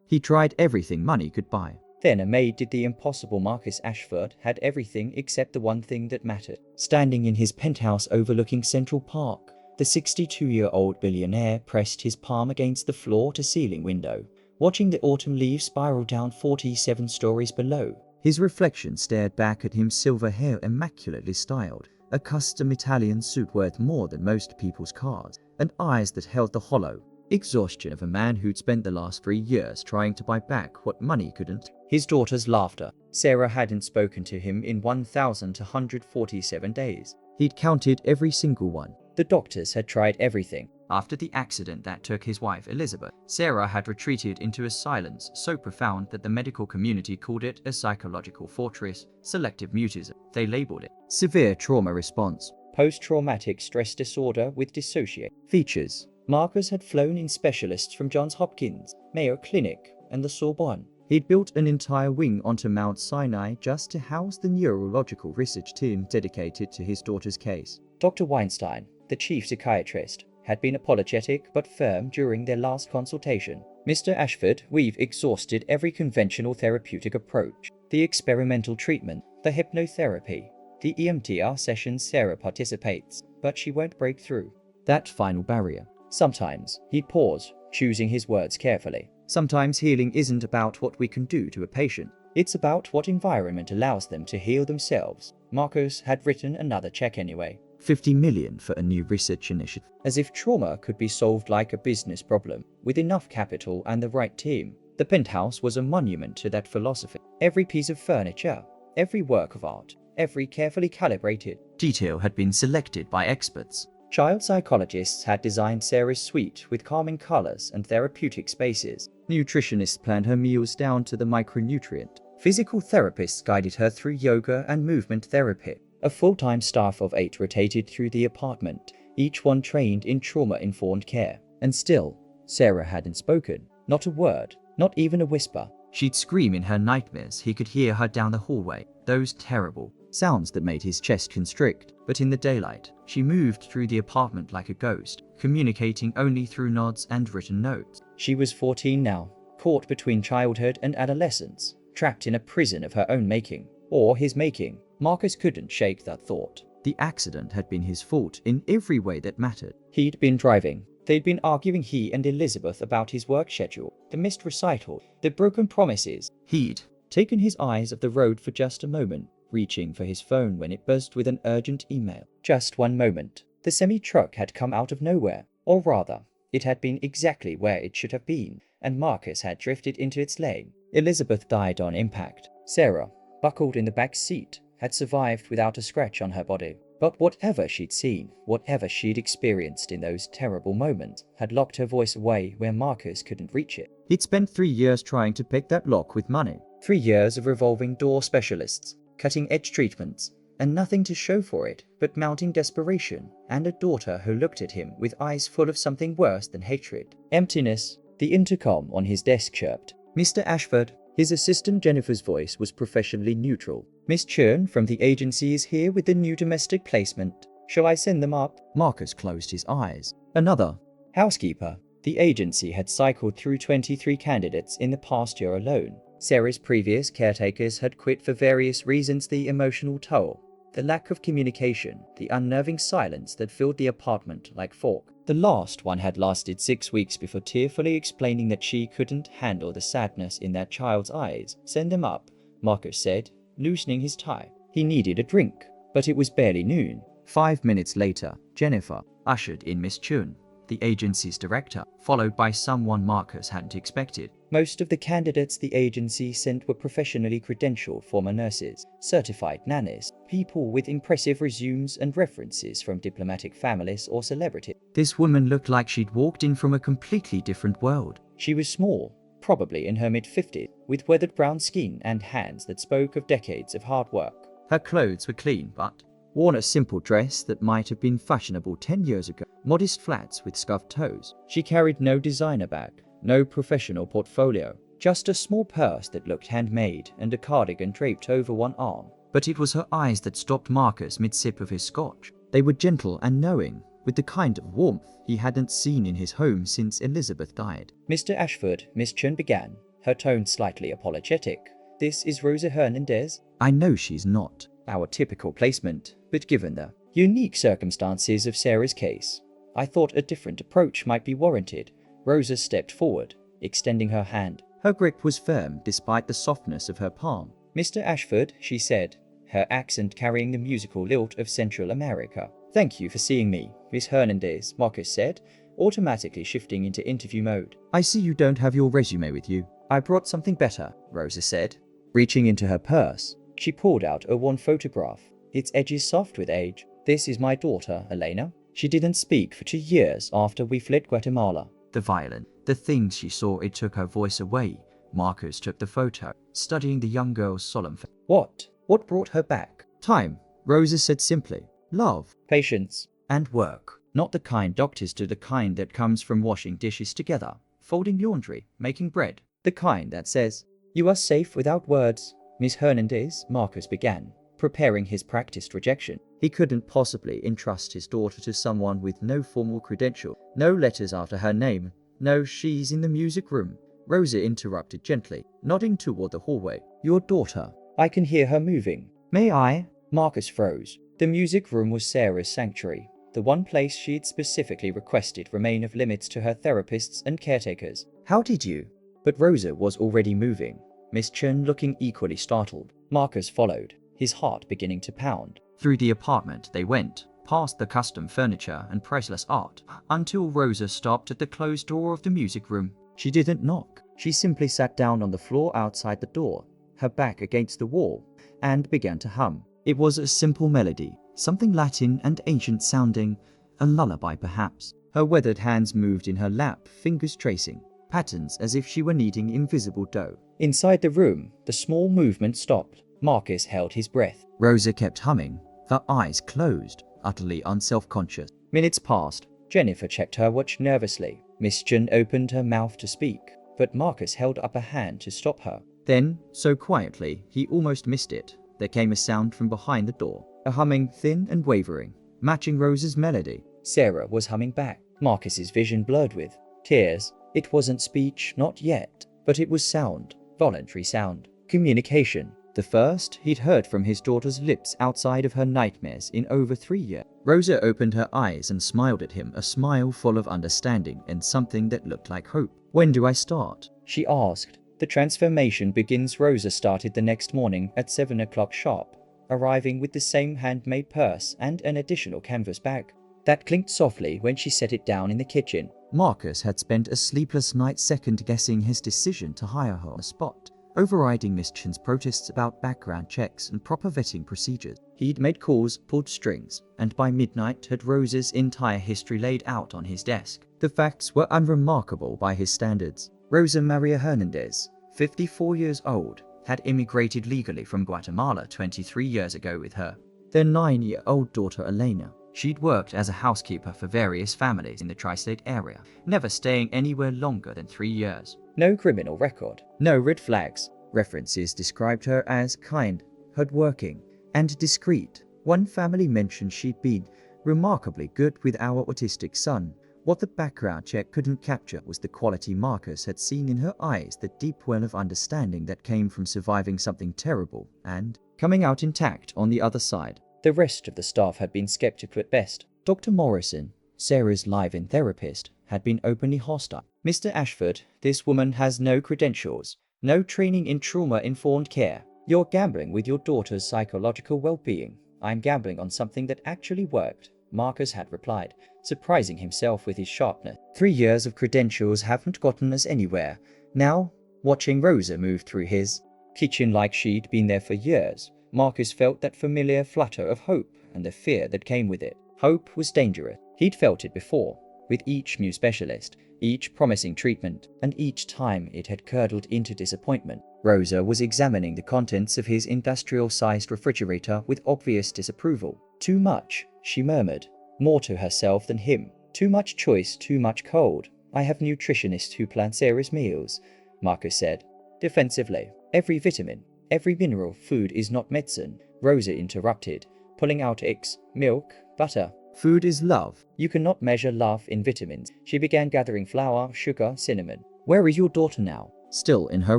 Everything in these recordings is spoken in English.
He tried everything money could buy. Then a maid did the impossible. Marcus Ashford had everything except the one thing that mattered. Standing in his penthouse overlooking Central Park, the 62-year-old billionaire pressed his palm against the floor-to-ceiling window, watching the autumn leaves spiral down 47 stories below. His reflection stared back at him, silver hair immaculately styled, a custom Italian suit worth more than most people's cars, and eyes that held the hollow exhaustion of a man who'd spent the last 3 years trying to buy back what money couldn't. His daughter's laughter. Sarah hadn't spoken to him in 1,247 days. He'd counted every single one. The doctors had tried everything. After the accident that took his wife Elizabeth, Sarah had retreated into a silence so profound that the medical community called it a psychological fortress. Selective mutism. They labeled it severe trauma response. Post-traumatic stress disorder with dissociative features. Marcus had flown in specialists from Johns Hopkins, Mayo Clinic, and the Sorbonne. He'd built an entire wing onto Mount Sinai just to house the neurological research team dedicated to his daughter's case. Dr. Weinstein, the chief psychiatrist, had been apologetic but firm during their last consultation. Mr. Ashford, we've exhausted every conventional therapeutic approach. The experimental treatment, the hypnotherapy, the EMDR sessions. Sarah participates, but she won't break through that final barrier. Sometimes he'd pause, choosing his words carefully. Sometimes healing isn't about what we can do to a patient. It's about what environment allows them to heal themselves. Marcus had written another check anyway. $50 million for a new research initiative. As if trauma could be solved like a business problem, with enough capital and the right team. The penthouse was a monument to that philosophy. Every piece of furniture, every work of art, every carefully calibrated detail had been selected by experts. Child psychologists had designed Sarah's suite with calming colors and therapeutic spaces. Nutritionists planned her meals down to the micronutrient. Physical therapists guided her through yoga and movement therapy. A full-time staff of 8 rotated through the apartment, each one trained in trauma-informed care. And still, Sarah hadn't spoken. Not a word, not even a whisper. She'd scream in her nightmares. He could hear her down the hallway. Those terrible sounds that made his chest constrict. But in the daylight, she moved through the apartment like a ghost, communicating only through nods and written notes. She was 14 now, caught between childhood and adolescence, trapped in a prison of her own making, or his making. Marcus couldn't shake that thought. The accident had been his fault in every way that mattered. He'd been driving. They'd been arguing, he and Elizabeth, about his work schedule, the missed recital, the broken promises. He'd taken his eyes off the road for just a moment, reaching for his phone when it buzzed with an urgent email. Just one moment. The semi-truck had come out of nowhere, or rather, it had been exactly where it should have been, and Marcus had drifted into its lane. Elizabeth died on impact. Sarah, buckled in the back seat, had survived without a scratch on her body. But whatever she'd seen, whatever she'd experienced in those terrible moments, had locked her voice away where Marcus couldn't reach it. He'd spent 3 years trying to pick that lock with money. 3 years of revolving door specialists, cutting-edge treatments, and nothing to show for it but mounting desperation and a daughter who looked at him with eyes full of something worse than hatred. Emptiness. The intercom on his desk chirped. Mr. Ashford. His assistant Jennifer's voice was professionally neutral. Miss Churn from the agency is here with the new domestic placement. Shall I send them up? Marcus closed his eyes. Another housekeeper. The agency had cycled through 23 candidates in the past year alone. Sarah's previous caretakers had quit for various reasons. The emotional toll, the lack of communication, the unnerving silence that filled the apartment like fog. The last one had lasted 6 weeks before tearfully explaining that she couldn't handle the sadness in that child's eyes. Send them up, Marcus said, loosening his tie. He needed a drink, but it was barely noon. 5 minutes later, Jennifer ushered in Miss Chun, the agency's director, followed by someone Marcus hadn't expected. Most of the candidates the agency sent were professionally credentialed former nurses, certified nannies, people with impressive resumes and references from diplomatic families or celebrities. This woman looked like she'd walked in from a completely different world. She was small, probably in her mid-50s, with weathered brown skin and hands that spoke of decades of hard work. Her clothes were clean but worn a simple dress that might have been fashionable 10 years ago. Modest flats with scuffed toes. She carried no designer bag, no professional portfolio, just a small purse that looked handmade and a cardigan draped over one arm. But it was her eyes that stopped Marcus mid-sip of his scotch. They were gentle and knowing, with the kind of warmth he hadn't seen in his home since Elizabeth died. Mr. Ashford, Miss Chun began, her tone slightly apologetic. "This is Rosa Hernandez." I know she's not. Our typical placement, but given the unique circumstances of Sarah's case, I thought a different approach might be warranted. Rosa stepped forward, extending her hand. Her grip was firm despite the softness of her palm. "Mr. Ashford," she said, her accent carrying the musical lilt of Central America. "Thank you for seeing me, Miss Hernandez," Marcus said, automatically shifting into interview mode. I see you don't have your resume with you. "I brought something better," Rosa said. Reaching into her purse, she pulled out a worn photograph, its edges soft with age. "This is my daughter, Elena. She didn't speak for 2 years after we fled Guatemala." The violin, the things she saw, it took her voice away. Marcus took the photo, studying the young girl's solemn face. What brought her back?" Time, Rosa said simply. Love. "Patience." And work. Not the kind doctors do, the kind that comes from washing dishes together, folding laundry, making bread. The kind that says, "You are safe without words, Miss Hernandez," Marcus began, preparing his practiced rejection. he couldn't possibly entrust his daughter to someone with no formal credential, no letters after her name. No, she's in the music room. Rosa interrupted gently, nodding toward the hallway. Your daughter. "I can hear her moving." May I? Marcus froze. The music room was Sarah's sanctuary, the one place she'd specifically requested remain off limits to her therapists and caretakers. How did you? But Rosa was already moving, Miss Chen looking equally startled. Marcus followed, his heart beginning to pound. Through the apartment they went, past the custom furniture and priceless art, until Rosa stopped at the closed door of the music room. She didn't knock. She simply sat down on the floor outside the door, her back against the wall, and began to hum. It was a simple melody, something Latin and ancient sounding, a lullaby perhaps. Her weathered hands moved in her lap, fingers tracing patterns as if she were kneading invisible dough. Inside the room, the small movement stopped. Marcus held his breath. Rosa kept humming, her eyes closed, utterly unself-conscious. Minutes passed. Jennifer checked her watch nervously. Miss Chen opened her mouth to speak, but Marcus held up a hand to stop her. Then, so quietly, he almost missed it, there came a sound from behind the door, a humming thin and wavering, matching Rosa's melody. Sarah was humming back. Marcus's vision blurred with tears. It wasn't speech, not yet, but it was sound, voluntary sound, communication. The first he'd heard from his daughter's lips outside of her nightmares in over 3 years. Rosa opened her eyes and smiled at him, a smile full of understanding and something that looked like hope. When do I start? She asked. The transformation begins. Rosa started the next morning at 7 o'clock sharp, arriving with the same handmade purse and an additional canvas bag. That clinked softly when she set it down in the kitchen. Marcus had spent a sleepless night second-guessing his decision to hire her on the spot, overriding Miss Chen's protests about background checks and proper vetting procedures. He'd made calls, pulled strings, and by midnight had Rosa's entire history laid out on his desk. The facts were unremarkable by his standards. Rosa Maria Hernandez, 54 years old, had immigrated legally from Guatemala 23 years ago with her, their 9-year-old daughter Elena. She'd worked as a housekeeper for various families in the tri-state area, never staying anywhere longer than 3 years. No criminal record, no red flags. References described her as kind, hardworking, and discreet. One family mentioned she'd been remarkably good with our autistic son. What the background check couldn't capture was the quality Marcus had seen in her eyes, the deep well of understanding that came from surviving something terrible and coming out intact on the other side. The rest of the staff had been skeptical at best. Dr. Morrison, Sarah's live-in therapist, had been openly hostile. "Mr. Ashford, this woman has no credentials, no training in trauma-informed care. You're gambling with your daughter's psychological well-being." "I'm gambling on something that actually worked," Marcus had replied, surprising himself with his sharpness. 3 years of credentials haven't gotten us anywhere. Now, watching Rosa move through his kitchen like she'd been there for years, Marcus felt that familiar flutter of hope and the fear that came with it. Hope was dangerous. He'd felt it before, with each new specialist, each promising treatment, and each time it had curdled into disappointment. Rosa was examining the contents of his industrial-sized refrigerator with obvious disapproval. "Too much," she murmured, more to herself than him. "Too much choice, too much cold. I have nutritionists who plan Sarah's meals," Marcus said, defensively. "Every vitamin, every mineral. Food is not medicine," Rosa interrupted, pulling out eggs, milk, butter. "Food is love." "You cannot measure love in vitamins." She began gathering flour, sugar, cinnamon. "Where is your daughter now?" still in her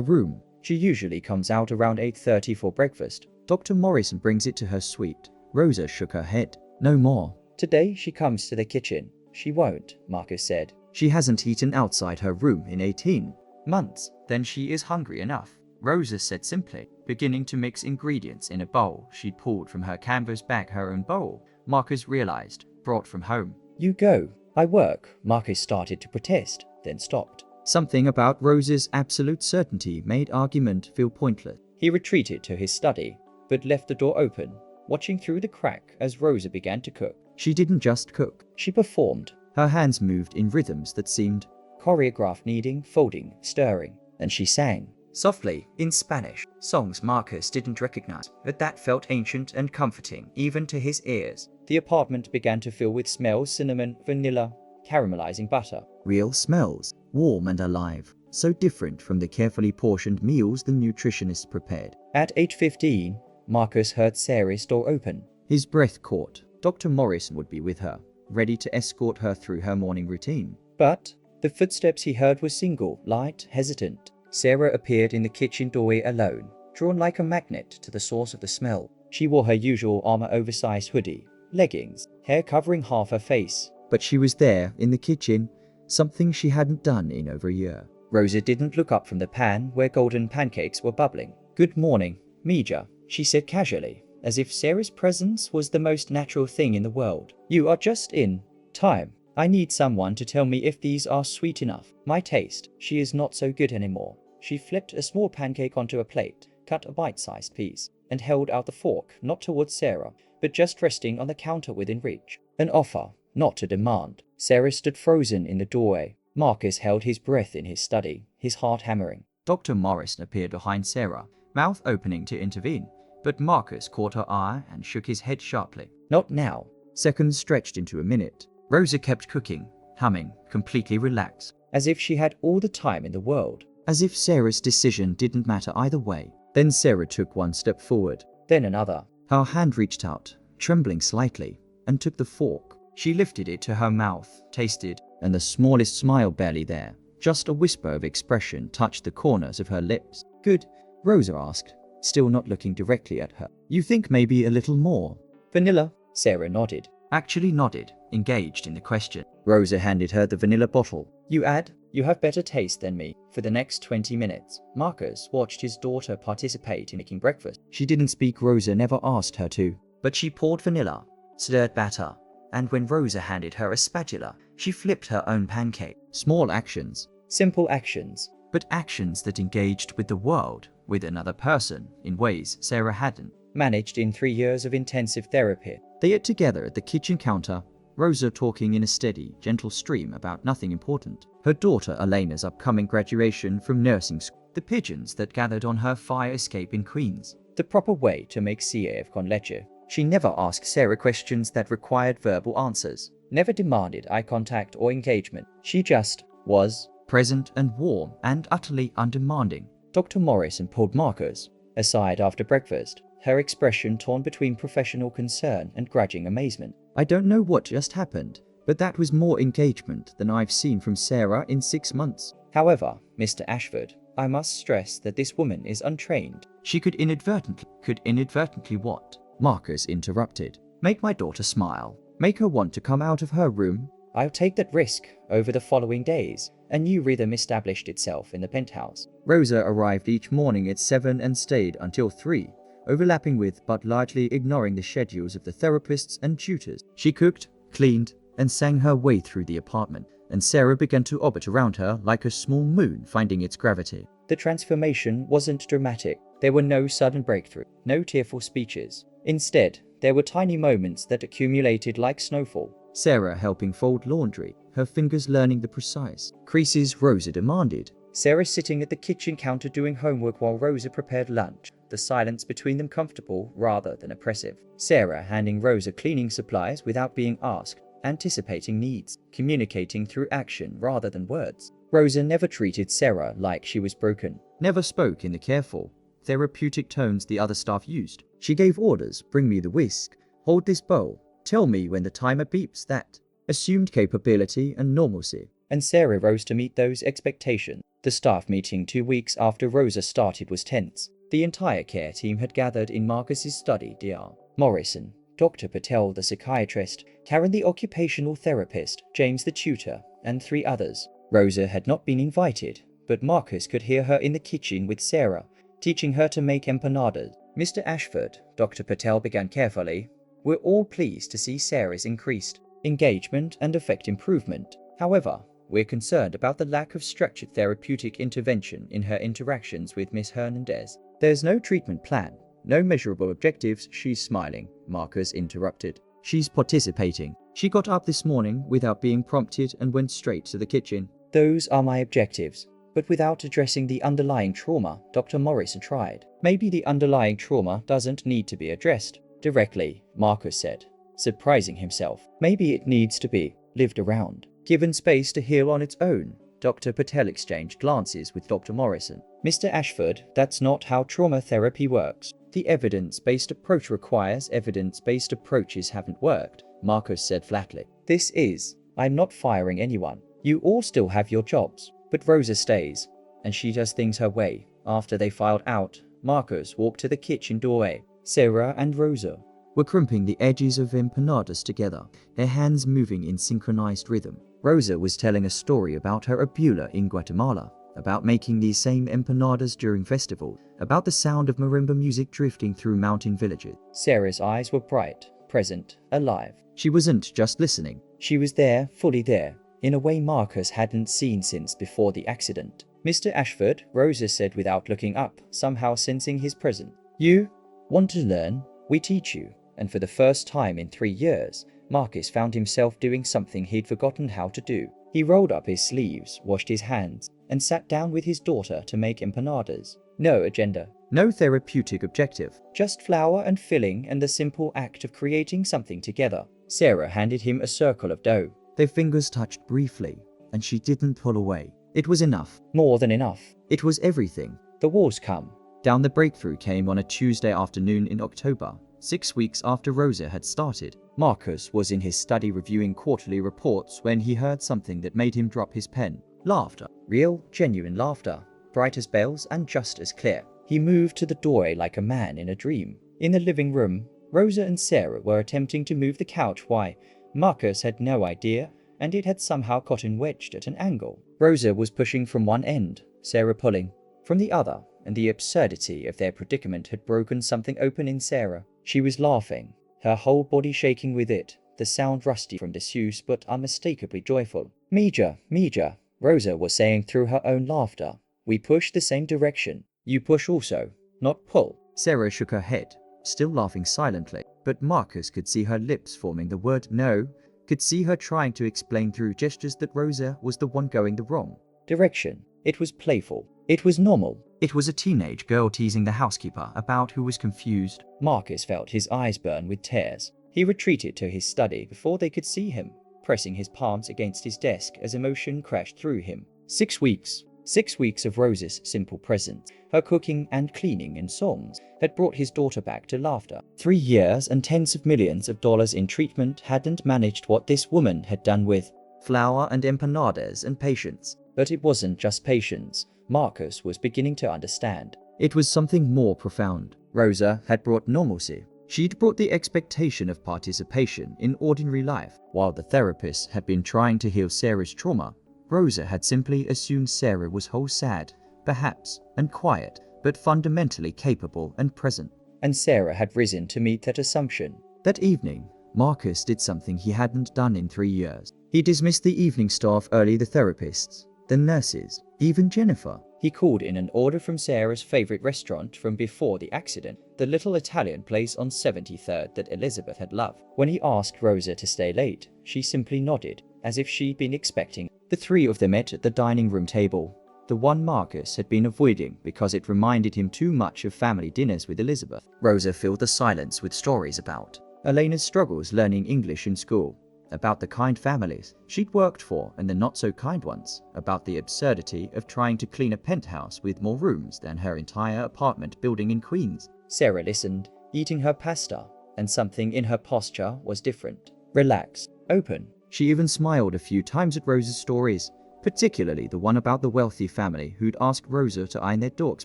room. She usually comes out around 8:30 for breakfast. Dr. Morrison brings it to her suite. Rosa shook her head. No more. Today she comes to the kitchen. She won't, Marcus said. She hasn't eaten outside her room in 18 months. Then she is hungry enough, Rosa said simply, beginning to mix ingredients in a bowl she'd pulled from her canvas bag, her own bowl, Marcus realized, brought from home. You go. I work. Marcus started to protest, then stopped. Something about Rosa's absolute certainty made argument feel pointless. He retreated to his study, but left the door open, watching through the crack as Rosa began to cook. She didn't just cook. She performed. Her hands moved in rhythms that seemed choreographed, kneading, folding, stirring, and she sang. Softly, in Spanish, songs Marcus didn't recognize, but that felt ancient and comforting even to his ears. The apartment began to fill with smells: cinnamon, vanilla, caramelizing butter. Real smells, warm and alive, so different from the carefully portioned meals the nutritionist prepared. At 8:15, Marcus heard Sarah's door open. His breath caught. Dr. Morrison would be with her, ready to escort her through her morning routine. But the footsteps he heard were single, light, hesitant. Sarah appeared in the kitchen doorway alone, drawn like a magnet to the source of the smell. She wore her usual armor oversized hoodie, leggings, hair covering half her face. But she was there, in the kitchen, something she hadn't done in over a year. Rosa didn't look up from the pan where golden pancakes were bubbling. Good morning, Mija, she said casually, as if Sarah's presence was the most natural thing in the world. You are just in time. I need someone to tell me if these are sweet enough. My taste, she is not so good anymore. She flipped a small pancake onto a plate, cut a bite-sized piece, and held out the fork, not towards Sarah, but just resting on the counter within reach. An offer, not a demand. Sarah stood frozen in the doorway. Marcus held his breath in his study, his heart hammering. Dr. Morrison appeared behind Sarah, mouth opening to intervene, but Marcus caught her eye and shook his head sharply. Not now. Seconds stretched into a minute. Rosa kept cooking, humming, completely relaxed. As if she had all the time in the world. As if Sarah's decision didn't matter either way. Then Sarah took one step forward. Then another. Her hand reached out, trembling slightly, and took the fork. She lifted it to her mouth, tasted, and the smallest smile barely there. Just a whisper of expression touched the corners of her lips. Good, Rosa asked, still not looking directly at her. You think maybe a little more? Vanilla, Sarah nodded. Actually nodded, engaged in the question. Rosa handed her the vanilla bottle. You add, you have better taste than me. For the next 20 minutes, Marcus watched his daughter participate in making breakfast. She didn't speak. Rosa never asked her to. But she poured vanilla, stirred batter, and when Rosa handed her a spatula, she flipped her own pancake. Small actions. Simple actions. But actions that engaged with the world, with another person, in ways Sarah hadn't. Managed in 3 years of intensive therapy. They ate together at the kitchen counter, Rosa talking in a steady, gentle stream about nothing important. Her daughter Elena's upcoming graduation from nursing school. The pigeons that gathered on her fire escape in Queens. The proper way to make CAF con leche. She never asked Sarah questions that required verbal answers. Never demanded eye contact or engagement. She just was. Present and warm and utterly undemanding. Dr. Morrison pulled Marcus aside after breakfast, her expression torn between professional concern and grudging amazement. I don't know what just happened, but that was more engagement than I've seen from Sarah in 6 months. However, Mr. Ashford, I must stress that this woman is untrained. She could inadvertently what? Marcus interrupted. Make my daughter smile. Make her want to come out of her room. I'll take that risk. Over the following days, a new rhythm established itself in the penthouse. Rosa arrived each morning at 7 and stayed until 3, overlapping with but largely ignoring the schedules of the therapists and tutors. She cooked, cleaned, and sang her way through the apartment, and Sarah began to orbit around her like a small moon finding its gravity. The transformation wasn't dramatic. There were no sudden breakthrough, no tearful speeches. Instead, there were tiny moments that accumulated like snowfall. Sarah helping fold laundry, her fingers learning the precise creases Rosa demanded. Sarah sitting at the kitchen counter doing homework while Rosa prepared lunch, the silence between them comfortable rather than oppressive. Sarah handing Rosa cleaning supplies without being asked, anticipating needs, communicating through action rather than words. Rosa never treated Sarah like she was broken. Never spoke in the careful, therapeutic tones the other staff used. She gave orders: bring me the whisk, hold this bowl, tell me when the timer beeps. That assumed capability and normalcy. And Sarah rose to meet those expectations. The staff meeting 2 weeks after Rosa started was tense. The entire care team had gathered in Marcus's study. Dr. Morrison, Dr. Patel the psychiatrist, Karen the occupational therapist, James the tutor, and 3 others. Rosa had not been invited, but Marcus could hear her in the kitchen with Sarah, teaching her to make empanadas. Mr. Ashford, Dr. Patel began carefully, "We're all pleased to see Sarah's increased engagement and effect improvement. However, we're concerned about the lack of structured therapeutic intervention in her interactions with Miss Hernandez. There's no treatment plan, no measurable objectives." "She's smiling," Marcus interrupted. "She's participating. She got up this morning without being prompted and went straight to the kitchen." "Those are my objectives." But without addressing the underlying trauma, Dr. Morrison tried. "Maybe the underlying trauma doesn't need to be addressed directly," Marcus said, surprising himself. "Maybe it needs to be lived around, given space to heal on its own." Dr. Patel exchanged glances with Dr. Morrison. "Mr. Ashford, that's not how trauma therapy works. The evidence-based approach requires evidence-based approaches haven't worked," Marcus said flatly. "This is. I'm not firing anyone. You all still have your jobs. But Rosa stays, and she does things her way." After they filed out, Marcus walked to the kitchen doorway. Sarah and Rosa were crimping the edges of empanadas together, their hands moving in synchronized rhythm. Rosa was telling a story about her abuela in Guatemala, about making these same empanadas during festivals, about the sound of marimba music drifting through mountain villages. Sarah's eyes were bright, present, alive. She wasn't just listening. She was there, fully there, in a way Marcus hadn't seen since before the accident. "Mr. Ashford," Rosa said without looking up, somehow sensing his presence. "You want to learn? We teach you." And for the first time in 3 years, Marcus found himself doing something he'd forgotten how to do. He rolled up his sleeves, washed his hands, and sat down with his daughter to make empanadas. No agenda, no therapeutic objective, just flour and filling and the simple act of creating something together. Sarah handed him a circle of dough. Their fingers touched briefly, and she didn't pull away. It was enough. More than enough. It was everything. The walls come down. The breakthrough came on a Tuesday afternoon in October, 6 weeks after Rosa had started. Marcus was in his study reviewing quarterly reports when he heard something that made him drop his pen. Laughter. Real, genuine laughter. Bright as bells and just as clear. He moved to the doorway like a man in a dream. In the living room, Rosa and Sarah were attempting to move the couch. Why? Marcus had no idea, and it had somehow gotten wedged at an angle. Rosa was pushing from one end, Sarah pulling from the other, and the absurdity of their predicament had broken something open in Sarah. She was laughing, her whole body shaking with it, the sound rusty from disuse but unmistakably joyful. "Mija, Mija," Rosa was saying through her own laughter. "We push the same direction. You push also, not pull." Sarah shook her head, still laughing silently, but Marcus could see her lips forming the word no, could see her trying to explain through gestures that Rosa was the one going the wrong direction. It was playful. It was normal. It was a teenage girl teasing the housekeeper about who was confused. Marcus felt his eyes burn with tears. He retreated to his study before they could see him, pressing his palms against his desk as emotion crashed through him. 6 weeks. 6 weeks of Rosa's simple presence, her cooking and cleaning and songs, had brought his daughter back to laughter. 3 years and tens of millions of dollars in treatment hadn't managed what this woman had done with flour and empanadas and patience. But it wasn't just patience. Marcus was beginning to understand. It was something more profound. Rosa had brought normalcy. She'd brought the expectation of participation in ordinary life. While the therapist had been trying to heal Sarah's trauma, Rosa had simply assumed Sarah was whole, sad, perhaps, and quiet, but fundamentally capable and present. And Sarah had risen to meet that assumption. That evening, Marcus did something he hadn't done in 3 years. He dismissed the evening staff early, the therapists, the nurses, even Jennifer. He called in an order from Sarah's favorite restaurant from before the accident, the little Italian place on 73rd that Elizabeth had loved. When he asked Rosa to stay late, she simply nodded, as if she'd been expecting. The 3 of them met at the dining room table, the one Marcus had been avoiding because it reminded him too much of family dinners with Elizabeth. Rosa filled the silence with stories about Elena's struggles learning English in school, about the kind families she'd worked for and the not-so-kind ones, about the absurdity of trying to clean a penthouse with more rooms than her entire apartment building in Queens. Sarah listened, eating her pasta, and something in her posture was different. Relaxed, open. She even smiled a few times at Rosa's stories, particularly the one about the wealthy family who'd asked Rosa to iron their dog's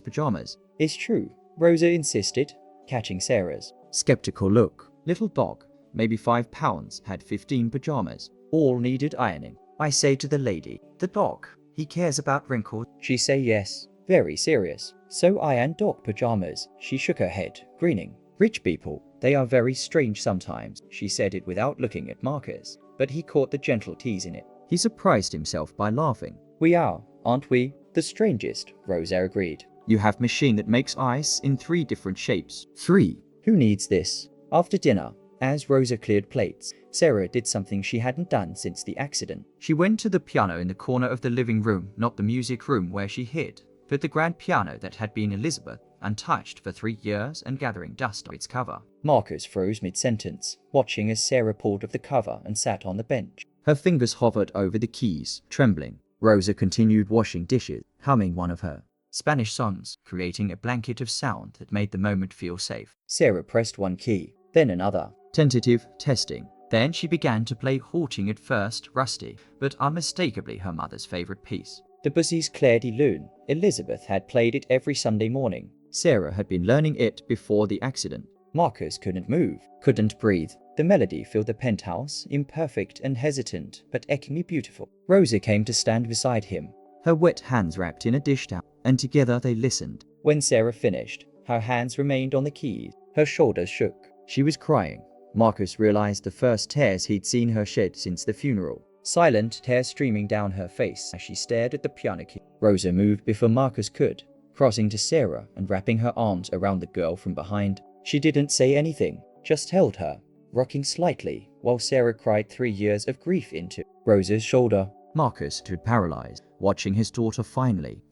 pajamas. It's true, Rosa insisted, catching Sarah's Skeptical look. Little dog, maybe 5 pounds, had 15 pajamas. All needed ironing. I say to the lady, the dog, he cares about wrinkles. She say yes, very serious. So iron dog pajamas. She shook her head, grinning. Rich people, they are very strange sometimes. She said it without looking at Marcus, but he caught the gentle tease in it. He surprised himself by laughing. We are, aren't we? The strangest, Rosa agreed. You have machine that makes ice in 3 different shapes. 3. Who needs this? After dinner, as Rosa cleared plates, Sarah did something she hadn't done since the accident. She went to the piano in the corner of the living room, not the music room where she hid, but the grand piano that had been Elizabeth, untouched for 3 years and gathering dust on its cover. Marcus froze mid-sentence, watching as Sarah pulled off the cover and sat on the bench. Her fingers hovered over the keys, trembling. Rosa continued washing dishes, humming one of her Spanish songs, creating a blanket of sound that made the moment feel safe. Sarah pressed one key, then another. Tentative, testing. Then she began to play, halting at first, rusty, but unmistakably her mother's favorite piece. Debussy's Claire de Lune. Elizabeth had played it every Sunday morning. Sarah had been learning it before the accident. Marcus couldn't move, couldn't breathe. The melody filled the penthouse, imperfect and hesitant, but achingly beautiful. Rosa came to stand beside him, her wet hands wrapped in a dish towel, and together they listened. When Sarah finished, her hands remained on the keys. Her shoulders shook. She was crying. Marcus realized the first tears he'd seen her shed since the funeral. Silent tears streaming down her face as she stared at the piano key. Rosa moved before Marcus could, crossing to Sarah and wrapping her arms around the girl from behind. She didn't say anything, just held her, rocking slightly, while Sarah cried 3 years of grief into Rosa's shoulder. Marcus stood paralyzed, watching his daughter finally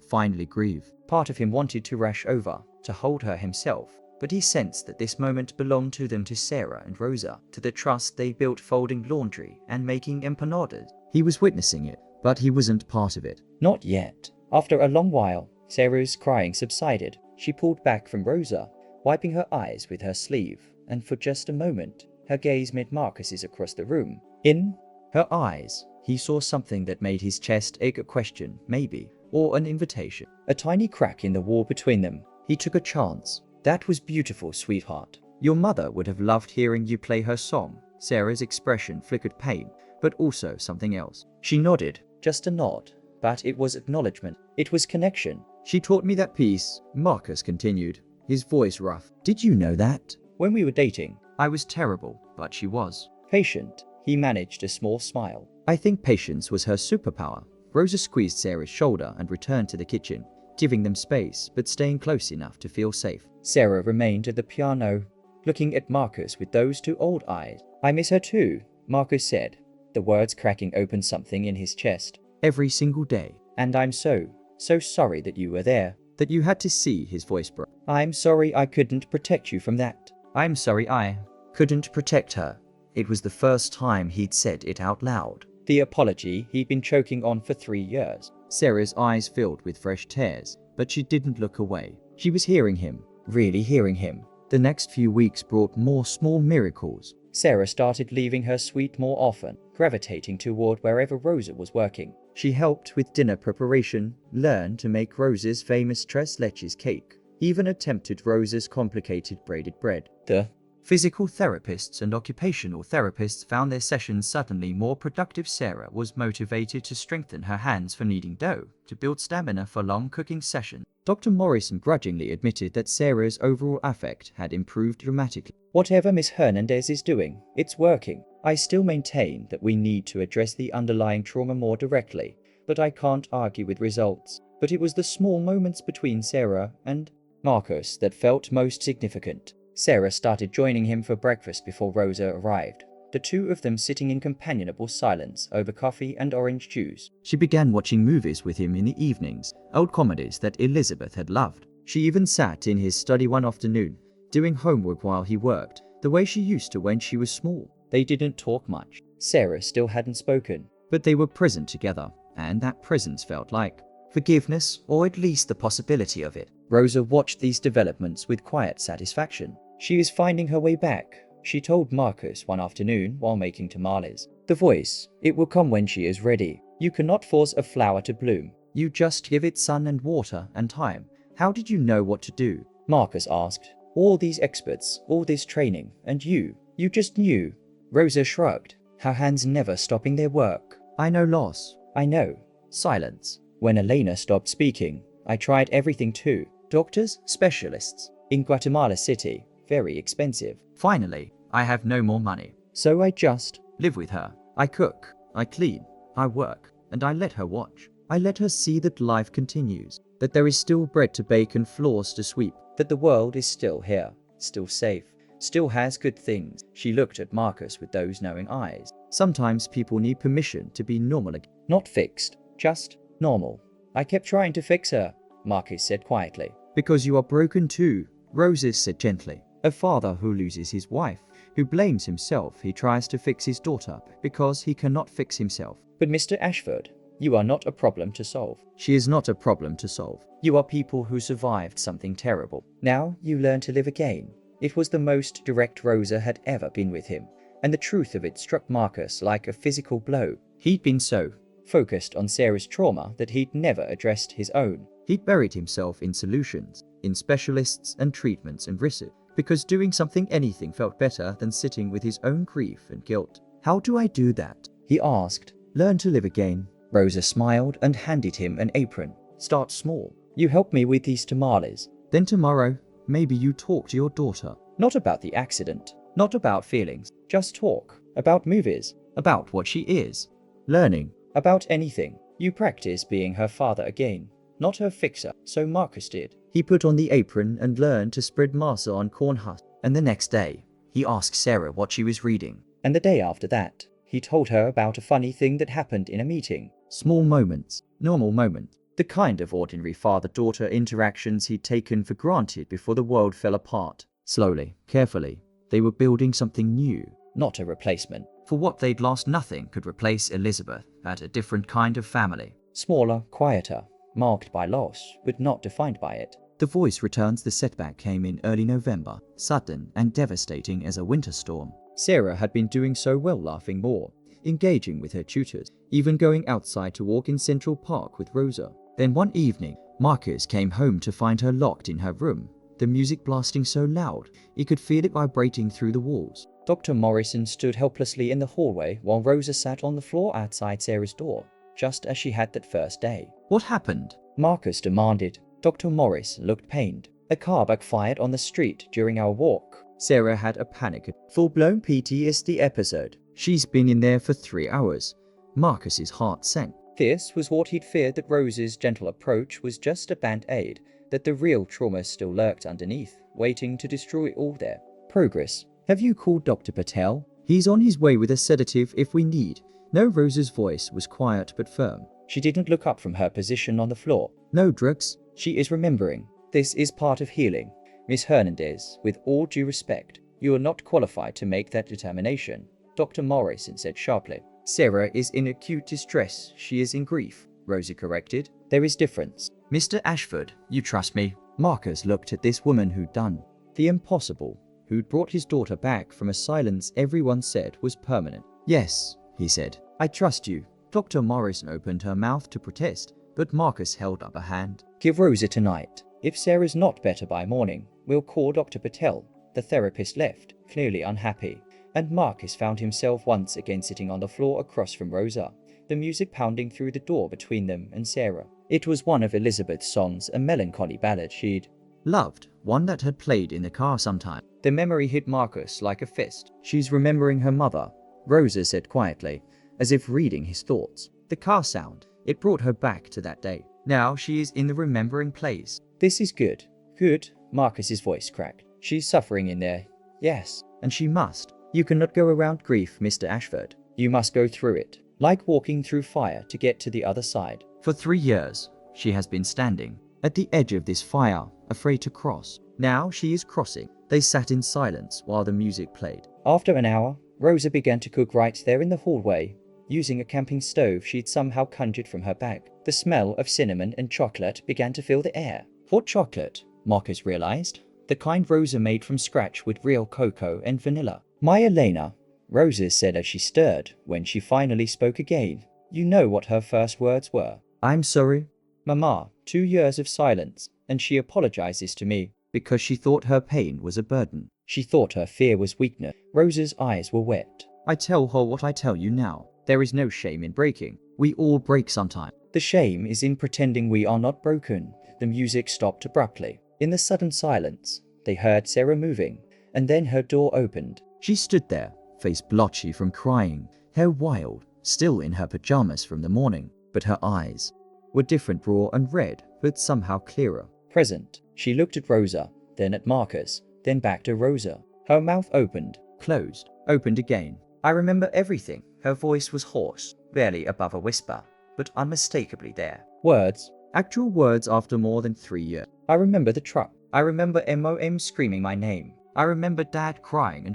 grieve. Part of him wanted to rush over, to hold her himself, but he sensed that this moment belonged to them, to Sarah and Rosa, to the trust they built folding laundry and making empanadas. He was witnessing it, but he wasn't part of it. Not yet. After a long while, Sarah's crying subsided. She pulled back from Rosa, wiping her eyes with her sleeve, and for just a moment, her gaze met Marcus's across the room. In her eyes, he saw something that made his chest ache, a question, maybe, or an invitation. A tiny crack in the wall between them. He took a chance. That was beautiful, sweetheart. Your mother would have loved hearing you play her song. Sarah's expression flickered pain, but also something else. She nodded, just a nod, but it was acknowledgement. It was connection. She taught me that piece, Marcus continued, his voice rough. Did you know that? When we were dating, I was terrible, but she was patient. He managed a small smile. I think patience was her superpower. Rosa squeezed Sarah's shoulder and returned to the kitchen, giving them space, but staying close enough to feel safe. Sarah remained at the piano, looking at Marcus with those 2 old eyes. I miss her too, Marcus said, the words cracking open something in his chest. Every single day. And I'm so sorry that you were there. That you had to see. His voice broke. I'm sorry I couldn't protect you from that. I'm sorry I couldn't protect her. It was the first time he'd said it out loud. The apology he'd been choking on for 3 years. Sarah's eyes filled with fresh tears, but she didn't look away. She was hearing him, really hearing him. The next few weeks brought more small miracles. Sarah started leaving her suite more often, gravitating toward wherever Rosa was working. She helped with dinner preparation, learned to make Rosa's famous tres leches cake, even attempted Rosa's complicated braided bread. The physical therapists and occupational therapists found their sessions suddenly more productive. Sarah was motivated to strengthen her hands for kneading dough, to build stamina for long cooking sessions. Dr. Morrison grudgingly admitted that Sarah's overall affect had improved dramatically. Whatever Miss Hernandez is doing, it's working. I still maintain that we need to address the underlying trauma more directly, but I can't argue with results. But it was the small moments between Sarah and Marcus that felt most significant. Sarah started joining him for breakfast before Rosa arrived, the 2 of them sitting in companionable silence over coffee and orange juice. She began watching movies with him in the evenings, old comedies that Elizabeth had loved. She even sat in his study one afternoon, doing homework while he worked, the way she used to when she was small. They didn't talk much. Sarah still hadn't spoken. But they were present together, and that presence felt like forgiveness, or at least the possibility of it. Rosa watched these developments with quiet satisfaction. She is finding her way back, she told Marcus one afternoon while making tamales. The voice, it will come when she is ready. You cannot force a flower to bloom. You just give it sun and water and time. How did you know what to do? Marcus asked. All these experts, all this training, and you just knew. Rosa shrugged, her hands never stopping their work. I know loss. I know. Silence. When Elena stopped speaking, I tried everything too. Doctors, specialists. In Guatemala City, very expensive. Finally, I have no more money. So I just live with her. I cook, I clean, I work, and I let her watch. I let her see that life continues, that there is still bread to bake and floors to sweep, that the world is still here, still safe, still has good things. She looked at Marcus with those knowing eyes. Sometimes people need permission to be normal again. Not fixed, just normal. I kept trying to fix her, Marcus said quietly. Because you are broken too, Rosa said gently. A father who loses his wife, who blames himself, he tries to fix his daughter because he cannot fix himself. But Mr. Ashford, you are not a problem to solve. She is not a problem to solve. You are people who survived something terrible. Now you learn to live again. It was the most direct Rosa had ever been with him, and the truth of it struck Marcus like a physical blow. He'd been so focused on Sarah's trauma that he'd never addressed his own. He'd buried himself in solutions, in specialists and treatments and research, because doing anything felt better than sitting with his own grief and guilt. How do I do that? He asked. Learn to live again. Rosa smiled and handed him an apron. Start small. You help me with these tamales. Then tomorrow, maybe you talk to your daughter. Not about the accident. Not about feelings. Just talk. About movies. About what she is. Learning. About anything. You practice being her father again. Not her fixer. So Marcus did. He put on the apron and learned to spread masa on corn husks. And the next day, he asked Sarah what she was reading. And the day after that, he told her about a funny thing that happened in a meeting. Small moments, normal moments, the kind of ordinary father-daughter interactions he'd taken for granted before the world fell apart. Slowly, carefully, they were building something new. Not a replacement. For what they'd lost, nothing could replace Elizabeth at a different kind of family. Smaller, quieter, marked by loss, but not defined by it. The voice returns. The setback came in early November, sudden and devastating as a winter storm. Sarah had been doing so well, laughing more, engaging with her tutors, even going outside to walk in Central Park with Rosa. Then one evening, Marcus came home to find her locked in her room, the music blasting so loud he could feel it vibrating through the walls. Dr. Morrison stood helplessly in the hallway while Rosa sat on the floor outside Sarah's door, just as she had that first day. What happened? Marcus demanded. Dr. Morris looked pained. A car backfired on the street during our walk. Sarah had a panic, full-blown PTSD episode. She's been in there for 3 hours. Marcus's heart sank. This was what he'd feared, that Rose's gentle approach was just a band-aid, that the real trauma still lurked underneath, waiting to destroy all their progress. Have you called Dr. Patel? He's on his way with a sedative if we need. No, Rose's voice was quiet but firm. She didn't look up from her position on the floor. No drugs? She is remembering. This is part of healing. Miss Hernandez, with all due respect, you are not qualified to make that determination, Dr. Morrison said sharply. Sarah is in acute distress. She is in grief, Rosa corrected. There is difference. Mr. Ashford, you trust me? Marcus looked at this woman who'd done the impossible, who'd brought his daughter back from a silence everyone said was permanent. Yes, he said. I trust you. Dr. Morrison opened her mouth to protest, but Marcus held up a hand. Give Rosa tonight. If Sarah's not better by morning, we'll call Dr. Patel. The therapist left, clearly unhappy, and Marcus found himself once again sitting on the floor across from Rosa, the music pounding through the door between them and Sarah. It was one of Elizabeth's songs, a melancholy ballad she'd loved, one that had played in the car sometime. The memory hit Marcus like a fist. She's remembering her mother, Rosa said quietly, as if reading his thoughts. The car sound, it brought her back to that day. Now she is in the remembering place. This is good. Good, Marcus's voice cracked. She's suffering in there. Yes. And she must. You cannot go around grief, Mr. Ashford. You must go through it, like walking through fire to get to the other side. For 3 years, she has been standing at the edge of this fire, afraid to cross. Now she is crossing. They sat in silence while the music played. After an hour, Rosa began to cook right there in the hallway, using a camping stove she'd somehow conjured from her bag. The smell of cinnamon and chocolate began to fill the air. Hot chocolate, Marcus realized. The kind Rosa made from scratch with real cocoa and vanilla. My Elena, Rosa said as she stirred when she finally spoke again. You know what her first words were. I'm sorry. Mama, 2 years of silence, and she apologizes to me. Because she thought her pain was a burden. She thought her fear was weakness. Rosa's eyes were wet. I tell her what I tell you now. There is no shame in breaking. We all break sometime. The shame is in pretending we are not broken. The music stopped abruptly. In the sudden silence, they heard Sarah moving, and then her door opened. She stood there, face blotchy from crying, hair wild, still in her pajamas from the morning, but her eyes were different, raw and red, but somehow clearer. Present, she looked at Rosa, then at Marcus, then back to Rosa. Her mouth opened, Closed, opened again. I remember everything. Her voice was hoarse, barely above a whisper, but unmistakably there. words. Actual words after more than 3 years. I remember the truck. I remember Mom screaming my name. I remember Dad crying,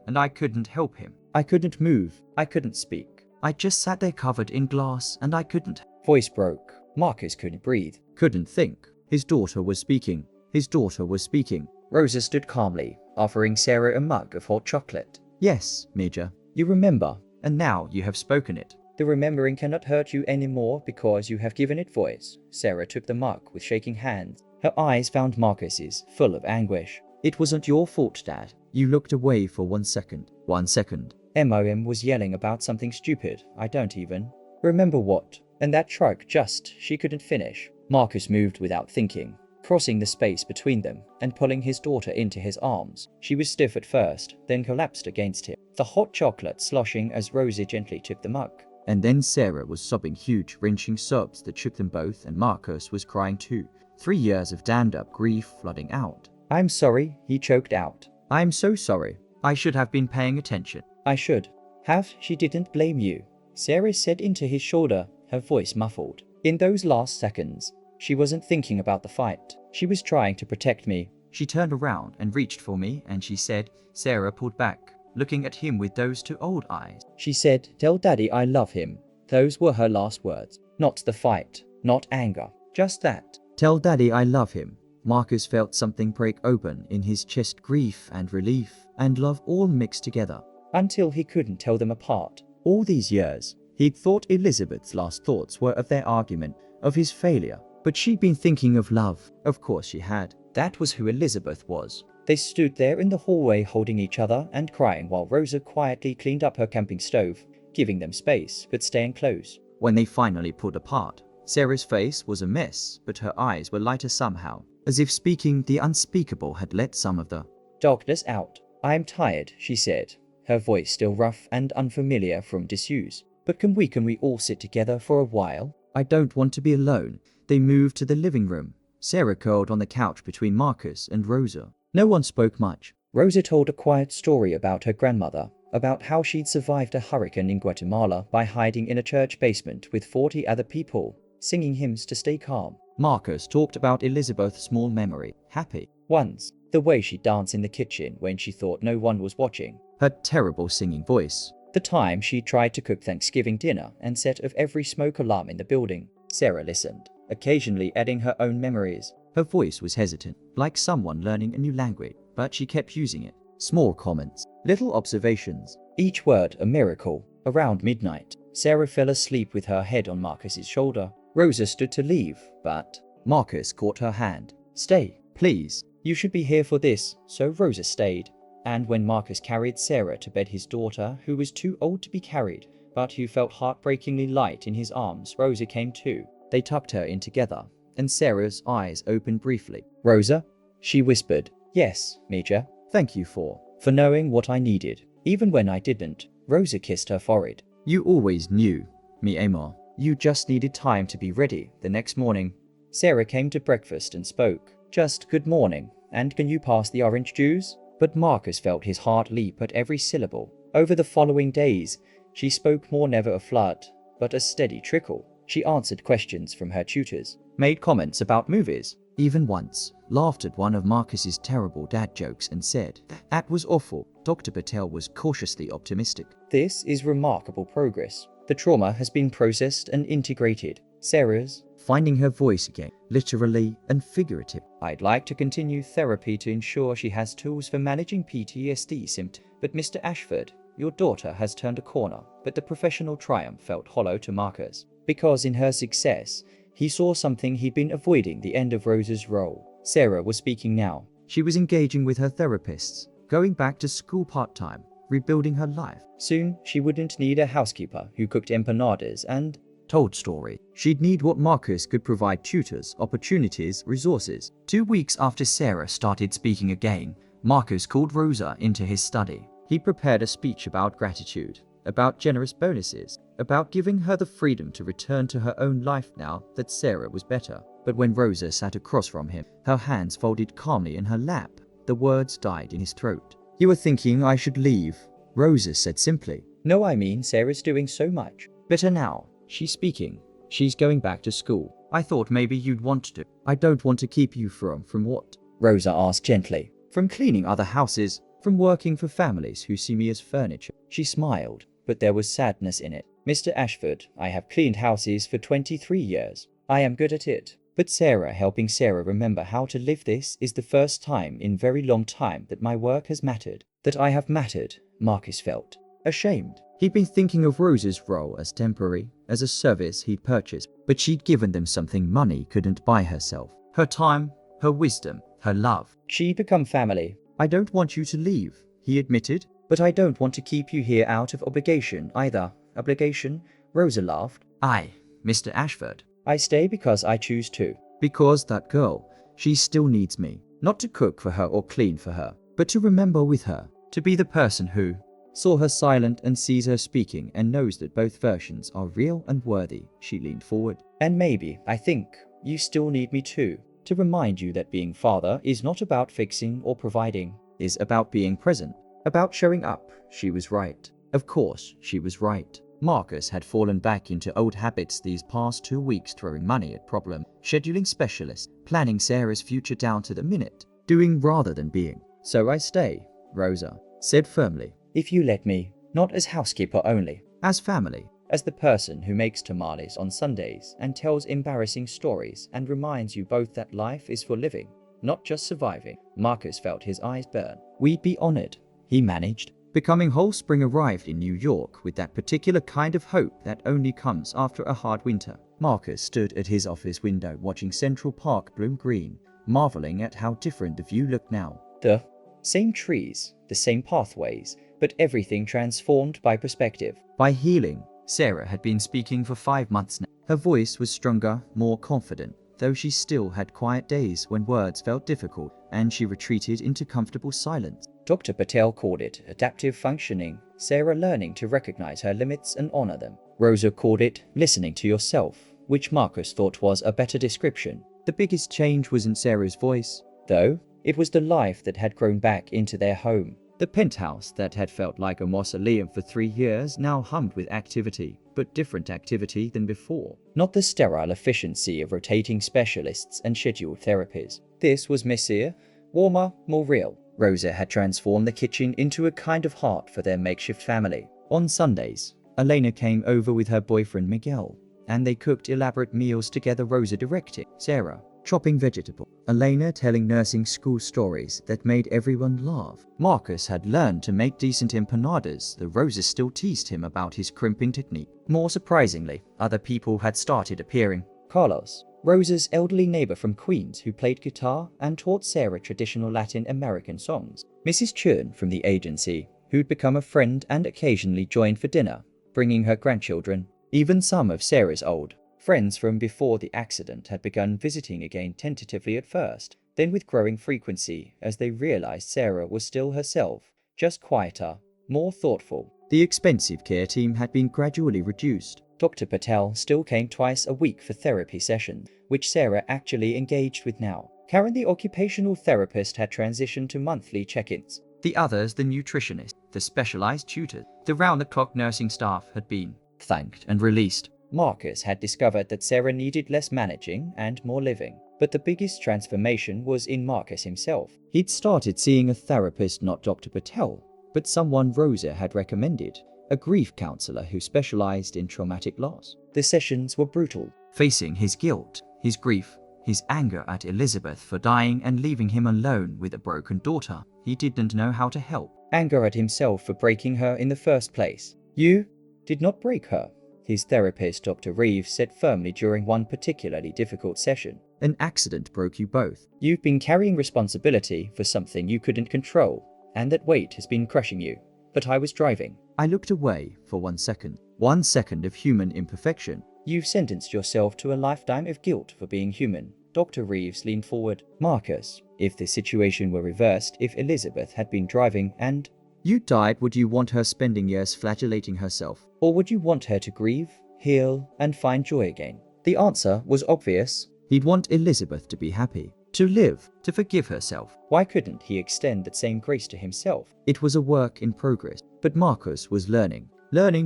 and I couldn't help him. I couldn't move. I couldn't speak. I just sat there covered in glass, and I couldn't. Voice broke. Marcus couldn't breathe. Couldn't think. His daughter was speaking. His daughter was speaking. Rosa stood calmly, offering Sarah a mug of hot chocolate. Yes, Major. You remember. And now you have spoken it. The remembering cannot hurt you anymore because you have given it voice. Sarah took the mug with shaking hands. Her eyes found Marcus's, full of anguish. It wasn't your fault, Dad. You looked away for 1 second. 1 second. Mom was yelling about something stupid. I don't even remember what. And that truck she couldn't finish. Marcus moved without thinking, crossing the space between them and pulling his daughter into his arms. She was stiff at first, then collapsed against him, the hot chocolate sloshing as Rosa gently took the mug. And then Sarah was sobbing huge, wrenching sobs that shook them both, and Marcus was crying too. 3 years of dammed-up grief flooding out. I'm sorry, he choked out. I'm so sorry. I should have been paying attention. I should have. She didn't blame you. Sarah said into his shoulder, her voice muffled. In those last seconds, she wasn't thinking about the fight. She was trying to protect me. She turned around and reached for me, and she said. Sarah pulled back, looking at him with those 2 old eyes. She said, tell Daddy I love him. Those were her last words. Not the fight, not anger, just that. Tell Daddy I love him. Marcus felt something break open in his chest, grief and relief and love all mixed together. Until he couldn't tell them apart. All these years, he'd thought Elizabeth's last thoughts were of their argument, of his failure. But she'd been thinking of love. Of course she had. That was who Elizabeth was. They stood there in the hallway holding each other and crying while Rosa quietly cleaned up her camping stove, giving them space but staying close. When they finally pulled apart, Sarah's face was a mess, but her eyes were lighter somehow, as if speaking the unspeakable had let some of the darkness out. I am tired, she said, her voice still rough and unfamiliar from disuse. But can we all sit together for a while? I don't want to be alone. They moved to the living room. Sarah curled on the couch between Marcus and Rosa. No one spoke much. Rosa told a quiet story about her grandmother, about how she'd survived a hurricane in Guatemala by hiding in a church basement with 40 other people, singing hymns to stay calm. Marcus talked about Elizabeth's small memory, happy. Once, the way she danced in the kitchen when she thought no one was watching. Her terrible singing voice. The time she tried to cook Thanksgiving dinner and set off every smoke alarm in the building. Sarah listened, occasionally adding her own memories. Her voice was hesitant, like someone learning a new language, but she kept using it. Small comments, little observations. Each word a miracle. Around midnight, Sarah fell asleep with her head on Marcus's shoulder. Rosa stood to leave, but Marcus caught her hand. Stay, please. You should be here for this. So Rosa stayed. And when Marcus carried Sarah to bed, his daughter, who was too old to be carried, but who felt heartbreakingly light in his arms, Rosa came too. They tucked her in together, and Sarah's eyes opened briefly. Rosa? She whispered. Yes, Major. Thank you for knowing what I needed, even when I didn't. Rosa kissed her forehead. You always knew, mi amor. You just needed time to be ready. The next morning, Sarah came to breakfast and spoke. Just good morning, and can you pass the orange juice? But Marcus felt his heart leap at every syllable. Over the following days, she spoke more, never a flood, but a steady trickle. She answered questions from her tutors, made comments about movies, even once laughed at one of Marcus's terrible dad jokes and said, that was awful. Dr. Patel was cautiously optimistic. This is remarkable progress. The trauma has been processed and integrated. Sarah's finding her voice again, literally and figurative. I'd like to continue therapy to ensure she has tools for managing PTSD symptoms. But Mr. Ashford, your daughter has turned a corner, but the professional triumph felt hollow to Marcus. Because in her success, he saw something he'd been avoiding: the end of Rose's role. Sarah was speaking now. She was engaging with her therapists, going back to school part-time, rebuilding her life. Soon, she wouldn't need a housekeeper who cooked empanadas and told story. She'd need what Marcus could provide: tutors, opportunities, resources. 2 weeks after Sarah started speaking again, Marcus called Rosa into his study. He prepared a speech about gratitude, about generous bonuses, about giving her the freedom to return to her own life now that Sarah was better. But when Rosa sat across from him, her hands folded calmly in her lap, the words died in his throat. "You were thinking I should leave," Rosa said simply. "No, I mean Sarah's doing so much better now. She's speaking. She's going back to school. I thought maybe you'd want to." "I don't want to keep you from what?" Rosa asked gently. "From cleaning other houses, from working for families who see me as furniture." She smiled, but there was sadness in it. "Mr. Ashford, I have cleaned houses for 23 years. I am good at it. But Sarah, helping Sarah remember how to live, this is the first time in very long time that my work has mattered, that I have mattered." Marcus felt ashamed. He'd been thinking of Rose's role as temporary, as a service he'd purchased, but she'd given them something money couldn't buy herself: her time, her wisdom, her love. She'd become family. "I don't want you to leave," he admitted. "But I don't want to keep you here out of obligation either." "Obligation?" Rosa laughed. "Aye, Mr. Ashford. I stay because I choose to." Because that girl, she still needs me. Not to cook for her or clean for her, but to remember with her, to be the person who saw her silent and sees her speaking and knows that both versions are real and worthy." She leaned forward. "And maybe, I think, you still need me too, to remind you that being father is not about fixing or providing. Is about being present, about showing up." She was right. Of course, she was right. Marcus had fallen back into old habits these past 2 weeks, throwing money at problem, scheduling specialists, planning Sarah's future down to the minute, doing rather than being. "So I stay," Rosa said firmly. "If you let me, not as housekeeper only. As family. As the person who makes tamales on Sundays and tells embarrassing stories and reminds you both that life is for living, not just surviving." Marcus felt his eyes burn. "We'd be honored," he managed. Becoming whole, spring arrived in New York with that particular kind of hope that only comes after a hard winter. Marcus stood at his office window watching Central Park bloom green, marveling at how different the view looked now. The same trees, the same pathways, but everything transformed by perspective. By healing. Sarah had been speaking for 5 months now. Her voice was stronger, more confident, though she still had quiet days when words felt difficult and she retreated into comfortable silence. Dr. Patel called it adaptive functioning, Sarah learning to recognize her limits and honor them. Rosa called it listening to yourself, which Marcus thought was a better description. The biggest change was in Sarah's voice, though. It was the life that had grown back into their home. The penthouse that had felt like a mausoleum for 3 years now hummed with activity, but different activity than before. Not the sterile efficiency of rotating specialists and scheduled therapies. This was messier, warmer, more real. Rosa had transformed the kitchen into a kind of heart for their makeshift family. On Sundays, Elena came over with her boyfriend Miguel, and they cooked elaborate meals together. Rosa directing, Sarah chopping vegetable, Elena telling nursing school stories that made everyone laugh. Marcus had learned to make decent empanadas, though Rosa still teased him about his crimping technique. More surprisingly, other people had started appearing. Carlos, Rosa's elderly neighbor from Queens who played guitar and taught Sarah traditional Latin American songs. Mrs. Churn from the agency, who'd become a friend and occasionally joined for dinner, bringing her grandchildren. Even some of Sarah's old friends from before the accident had begun visiting again, tentatively at first, then with growing frequency as they realized Sarah was still herself, just quieter, more thoughtful. The expensive care team had been gradually reduced. Dr. Patel still came twice a week for therapy sessions, which Sarah actually engaged with now. Karen, the occupational therapist, had transitioned to monthly check-ins. The others, the nutritionist, the specialized tutors, the round-the-clock nursing staff, had been thanked and released. Marcus had discovered that Sarah needed less managing and more living. But the biggest transformation was in Marcus himself. He'd started seeing a therapist, not Dr. Patel, but someone Rosa had recommended, a grief counselor who specialized in traumatic loss. The sessions were brutal. Facing his guilt, his grief, his anger at Elizabeth for dying and leaving him alone with a broken daughter, he didn't know how to help. Anger at himself for breaking her in the first place. You did not break her, his therapist Dr. Reeves said firmly during one particularly difficult session. An accident broke you both. You've been carrying responsibility for something you couldn't control, and that weight has been crushing you. But I was driving. I looked away for 1 second. 1 second of human imperfection. You've sentenced yourself to a lifetime of guilt for being human. Dr. Reeves leaned forward. Marcus, if the situation were reversed, if Elizabeth had been driving and you died, would you want her spending years flagellating herself? Or would you want her to grieve, heal, and find joy again? The answer was obvious. He'd want Elizabeth to be happy, to live, to forgive herself. Why couldn't he extend that same grace to himself? It was a work in progress, but Marcus was learning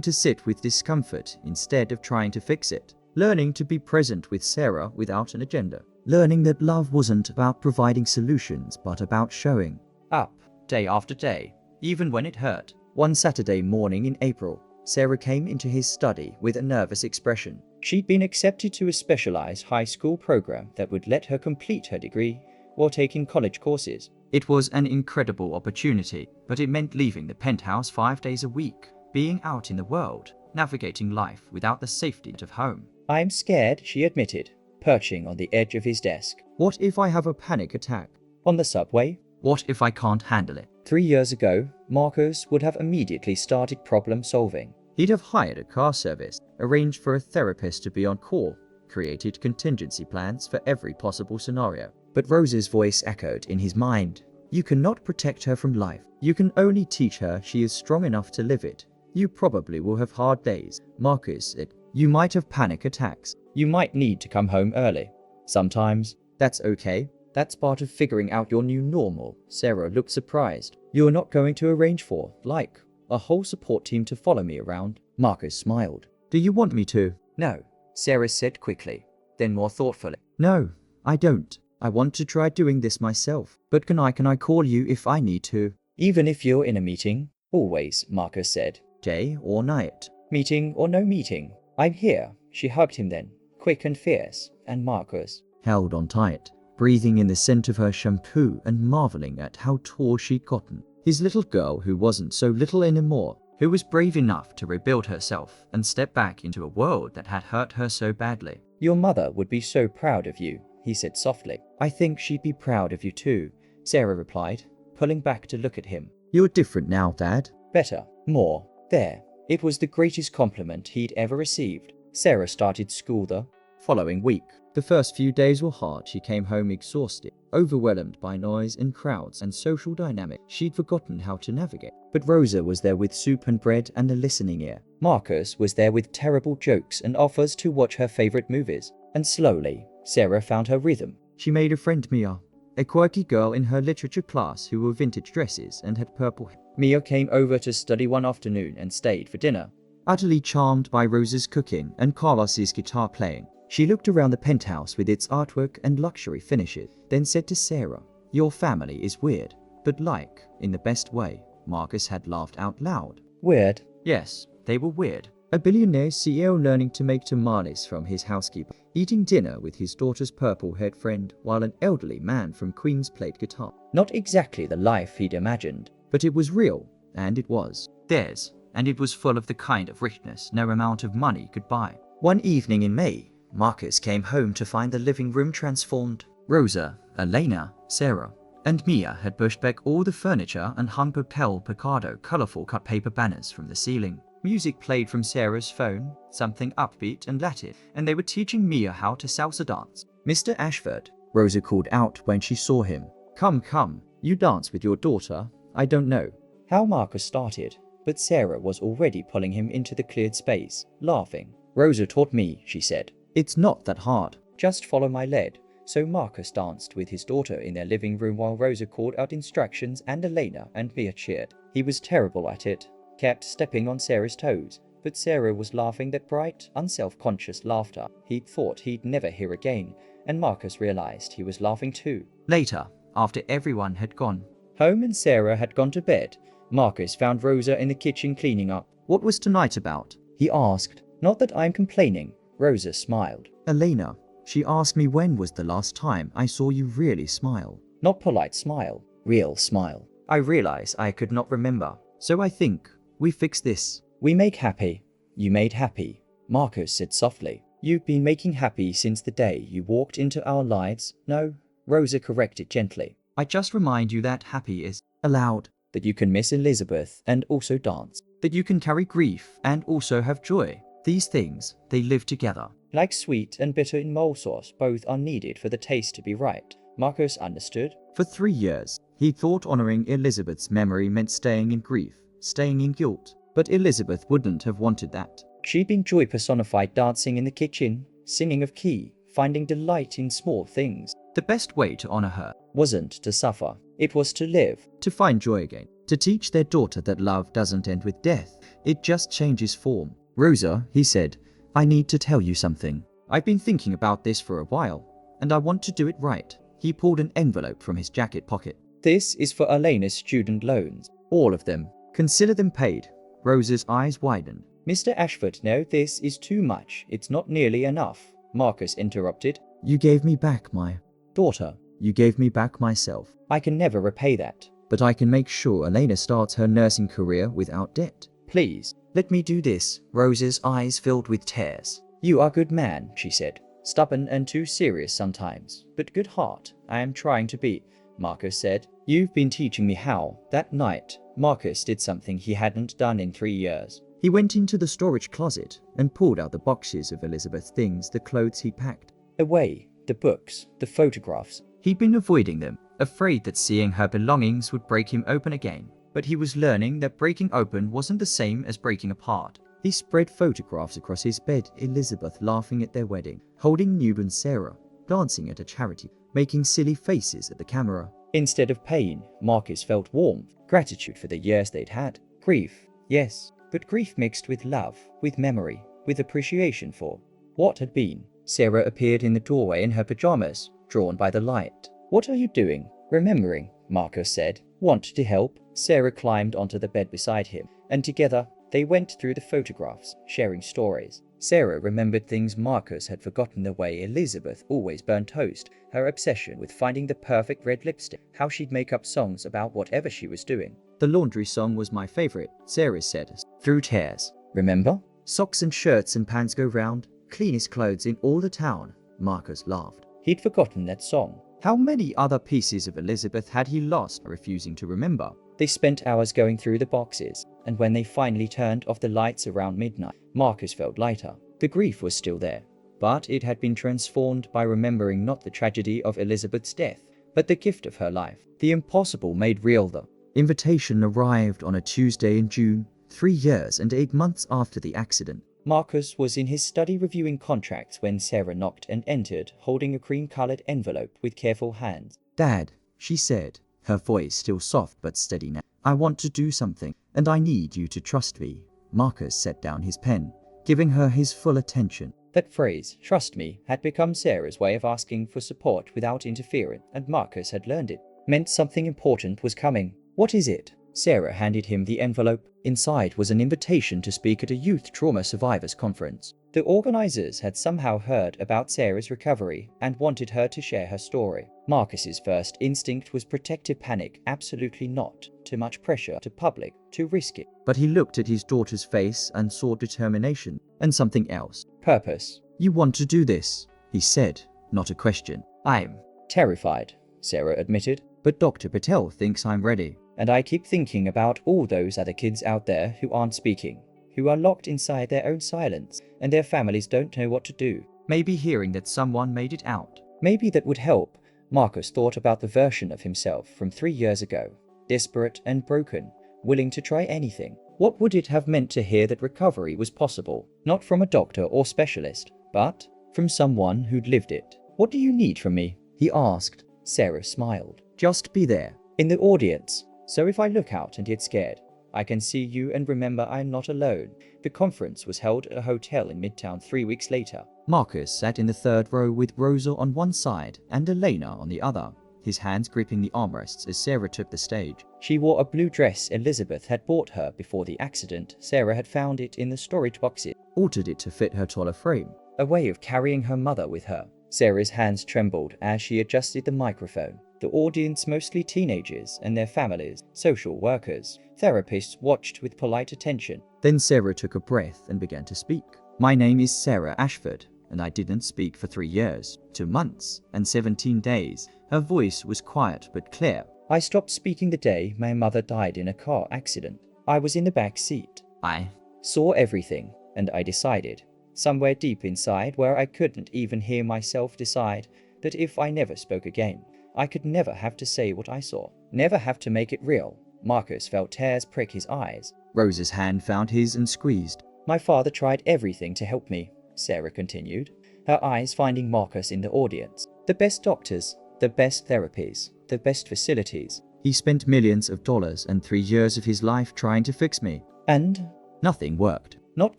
to sit with discomfort instead of trying to fix it, learning to be present with Sarah without an agenda, learning that love wasn't about providing solutions but about showing up day after day, even when it hurt. One Saturday morning in April, Sarah came into his study with a nervous expression. She'd been accepted to a specialized high school program that would let her complete her degree while taking college courses. It was an incredible opportunity, but it meant leaving the penthouse 5 days a week, being out in the world, navigating life without the safety of home. I'm scared, she admitted, perching on the edge of his desk. What if I have a panic attack? On the subway? What if I can't handle it? 3 years ago, Marcus would have immediately started problem solving. He'd have hired a car service, arranged for a therapist to be on call, created contingency plans for every possible scenario. But Rose's voice echoed in his mind. You cannot protect her from life. You can only teach her she is strong enough to live it. You probably will have hard days, Marcus said. You might have panic attacks. You might need to come home early. Sometimes. That's okay. That's part of figuring out your new normal. Sarah looked surprised. You're not going to arrange for, like, a whole support team to follow me around? Marcus smiled. Do you want me to? No, Sarah said quickly, then more thoughtfully. No, I don't. I want to try doing this myself. But can I call you if I need to? Even if you're in a meeting? Always, Marcus said. Day or night? Meeting or no meeting. I'm here. She hugged him then, quick and fierce, and Marcus held on tight, breathing in the scent of her shampoo and marveling at how tall she'd gotten. His little girl who wasn't so little anymore, who was brave enough to rebuild herself and step back into a world that had hurt her so badly. Your mother would be so proud of you, he said softly. I think she'd be proud of you too, Sarah replied, pulling back to look at him. You're different now, Dad. Better. More. There. It was the greatest compliment he'd ever received. Sarah started school the following week. The first few days were hard. She came home exhausted, overwhelmed by noise and crowds and social dynamics she'd forgotten how to navigate. But Rosa was there with soup and bread and a listening ear. Marcus was there with terrible jokes and offers to watch her favorite movies. And slowly, Sarah found her rhythm. She made a friend, Mia, a quirky girl in her literature class who wore vintage dresses and had purple hair. Mia came over to study one afternoon and stayed for dinner. Utterly charmed by Rosa's cooking and Carlos's guitar playing, she looked around the penthouse with its artwork and luxury finishes, then said to Sarah, "Your family is weird, but like, in the best way." Marcus had laughed out loud. Weird? Yes, they were weird. A billionaire CEO learning to make tamales from his housekeeper, eating dinner with his daughter's purple-haired friend while an elderly man from Queens played guitar. Not exactly the life he'd imagined. But it was real, and it was theirs, and it was full of the kind of richness no amount of money could buy. One evening in May, Marcus came home to find the living room transformed. Rosa, Elena, Sarah, and Mia had pushed back all the furniture and hung Papel Picado colorful cut paper banners from the ceiling. Music played from Sarah's phone, something upbeat and Latin, and they were teaching Mia how to salsa dance. "Mr. Ashford," Rosa called out when she saw him. Come, you dance with your daughter? I don't know." How Marcus started, but Sarah was already pulling him into the cleared space, laughing. "Rosa taught me," she said. "It's not that hard. Just follow my lead." So Marcus danced with his daughter in their living room while Rosa called out instructions and Elena and Mia cheered. He was terrible at it, kept stepping on Sarah's toes, but Sarah was laughing that bright, unself-conscious laughter he'd thought he'd never hear again, and Marcus realized he was laughing too. Later, after everyone had gone home and Sarah had gone to bed, Marcus found Rosa in the kitchen cleaning up. "What was tonight about?" he asked. "Not that I'm complaining," Rosa smiled. "Elena, she asked me when was the last time I saw you really smile." Not polite smile, real smile. I realize I could not remember. So I think we fix this. We make happy. You made happy, Marcus said softly. You've been making happy since the day you walked into our lives. No, Rosa corrected gently. I just remind you that happy is allowed. That you can miss Elizabeth and also dance. That you can carry grief and also have joy. These things, they live together. Like sweet and bitter in mole sauce, both are needed for the taste to be right. Marcus understood. For 3 years, he thought honoring Elizabeth's memory meant staying in grief, staying in guilt. But Elizabeth wouldn't have wanted that. She'd been joy personified, dancing in the kitchen, singing of key, finding delight in small things. The best way to honor her Wasn't to suffer, it was to live. to find joy again, to teach their daughter that love doesn't end with death, it just changes form. Rosa, he said, I need to tell you something. I've been thinking about this for a while, and I want to do it right. He pulled an envelope from his jacket pocket. This is for Elena's student loans. All of them. Consider them paid. Rosa's eyes widened. Mr. Ashford, no, this is too much. It's not nearly enough. Marcus interrupted. You gave me back my Daughter, You gave me back myself. I can never repay that. But I can make sure Elena starts her nursing career without debt. Please, let me do this. Rosa's eyes filled with tears. You are a good man, she said. Stubborn and too serious sometimes, but good heart. I am trying to be. Marcus said. You've been teaching me how. That night, Marcus did something he hadn't done in 3 years. He went into the storage closet and pulled out the boxes of Elizabeth's things, the clothes he packed. Away, the books, the photographs. He'd been avoiding them, afraid that seeing her belongings would break him open again. But he was learning that breaking open wasn't the same as breaking apart. He spread photographs across his bed, Elizabeth laughing at their wedding, holding newborn Sarah, glancing at a charity, making silly faces at the camera. Instead of pain, Marcus felt warmth, gratitude for the years they'd had. Grief, yes, but grief mixed with love, with memory, with appreciation for what had been. Sarah appeared in the doorway in her pajamas, drawn by the light. What are you doing? Remembering, Marcus said. Want to help? Sarah climbed onto the bed beside him, and together they went through the photographs, sharing stories. Sarah remembered things Marcus had forgotten, the way Elizabeth always burned toast, her obsession with finding the perfect red lipstick, how she'd make up songs about whatever she was doing. The laundry song was my favorite, Sarah said, through tears. Remember? Socks and shirts and pants go round, cleanest clothes in all the town, Marcus laughed. He'd forgotten that song. How many other pieces of Elizabeth had he lost, refusing to remember? They spent hours going through the boxes, and when they finally turned off the lights around midnight, Marcus felt lighter. The grief was still there, but it had been transformed by remembering not the tragedy of Elizabeth's death, but the gift of her life. The impossible made real. The invitation arrived on a Tuesday in June, 3 years and 8 months after the accident. Marcus was in his study reviewing contracts when Sarah knocked and entered, holding a cream-colored envelope with careful hands. Dad, she said, her voice still soft but steady now. I want to do something, and I need you to trust me. Marcus set down his pen, giving her his full attention. That phrase, trust me, had become Sarah's way of asking for support without interference, and Marcus had learned it. Meant something important was coming. What is it? Sarah handed him the envelope. Inside was an invitation to speak at a youth trauma survivors conference. The organizers had somehow heard about Sarah's recovery and wanted her to share her story. Marcus's first instinct was protective panic. Absolutely not. Too much pressure, too public, too risky. But he looked at his daughter's face and saw determination and something else. Purpose. You want to do this, he said, not a question. I'm terrified, Sarah admitted. But Dr. Patel thinks I'm ready. And I keep thinking about all those other kids out there who aren't speaking, who are locked inside their own silence, and their families don't know what to do. Maybe hearing that someone made it out. Maybe that would help. Marcus thought about the version of himself from 3 years ago, desperate and broken, willing to try anything. What would it have meant to hear that recovery was possible, not from a doctor or specialist, but from someone who'd lived it? What do you need from me? He asked. Sarah smiled. Just be there. In the audience. So if I look out and get scared, I can see you and remember I'm not alone. The conference was held at a hotel in Midtown 3 weeks later. Marcus sat in the third row with Rosa on one side and Elena on the other, his hands gripping the armrests as Sarah took the stage. She wore a blue dress Elizabeth had bought her before the accident. Sarah had found it in the storage boxes, altered it to fit her taller frame. A way of carrying her mother with her. Sarah's hands trembled as she adjusted the microphone. The audience, mostly teenagers and their families, social workers, therapists, watched with polite attention. Then Sarah took a breath and began to speak. My name is Sarah Ashford, and I didn't speak for 3 years, 2 months, and 17 days. Her voice was quiet but clear. I stopped speaking the day my mother died in a car accident. I was in the back seat. I Saw everything, and I decided, somewhere deep inside where I couldn't even hear myself decide, that if I never spoke again, I could never have to say what I saw, never have to make it real. Marcus felt tears prick his eyes. Rosa's hand found his and squeezed. My father tried everything to help me, Sarah continued, her eyes finding Marcus in the audience. The best doctors, the best therapies, the best facilities. He spent millions of dollars and 3 years of his life trying to fix me. And Nothing worked. not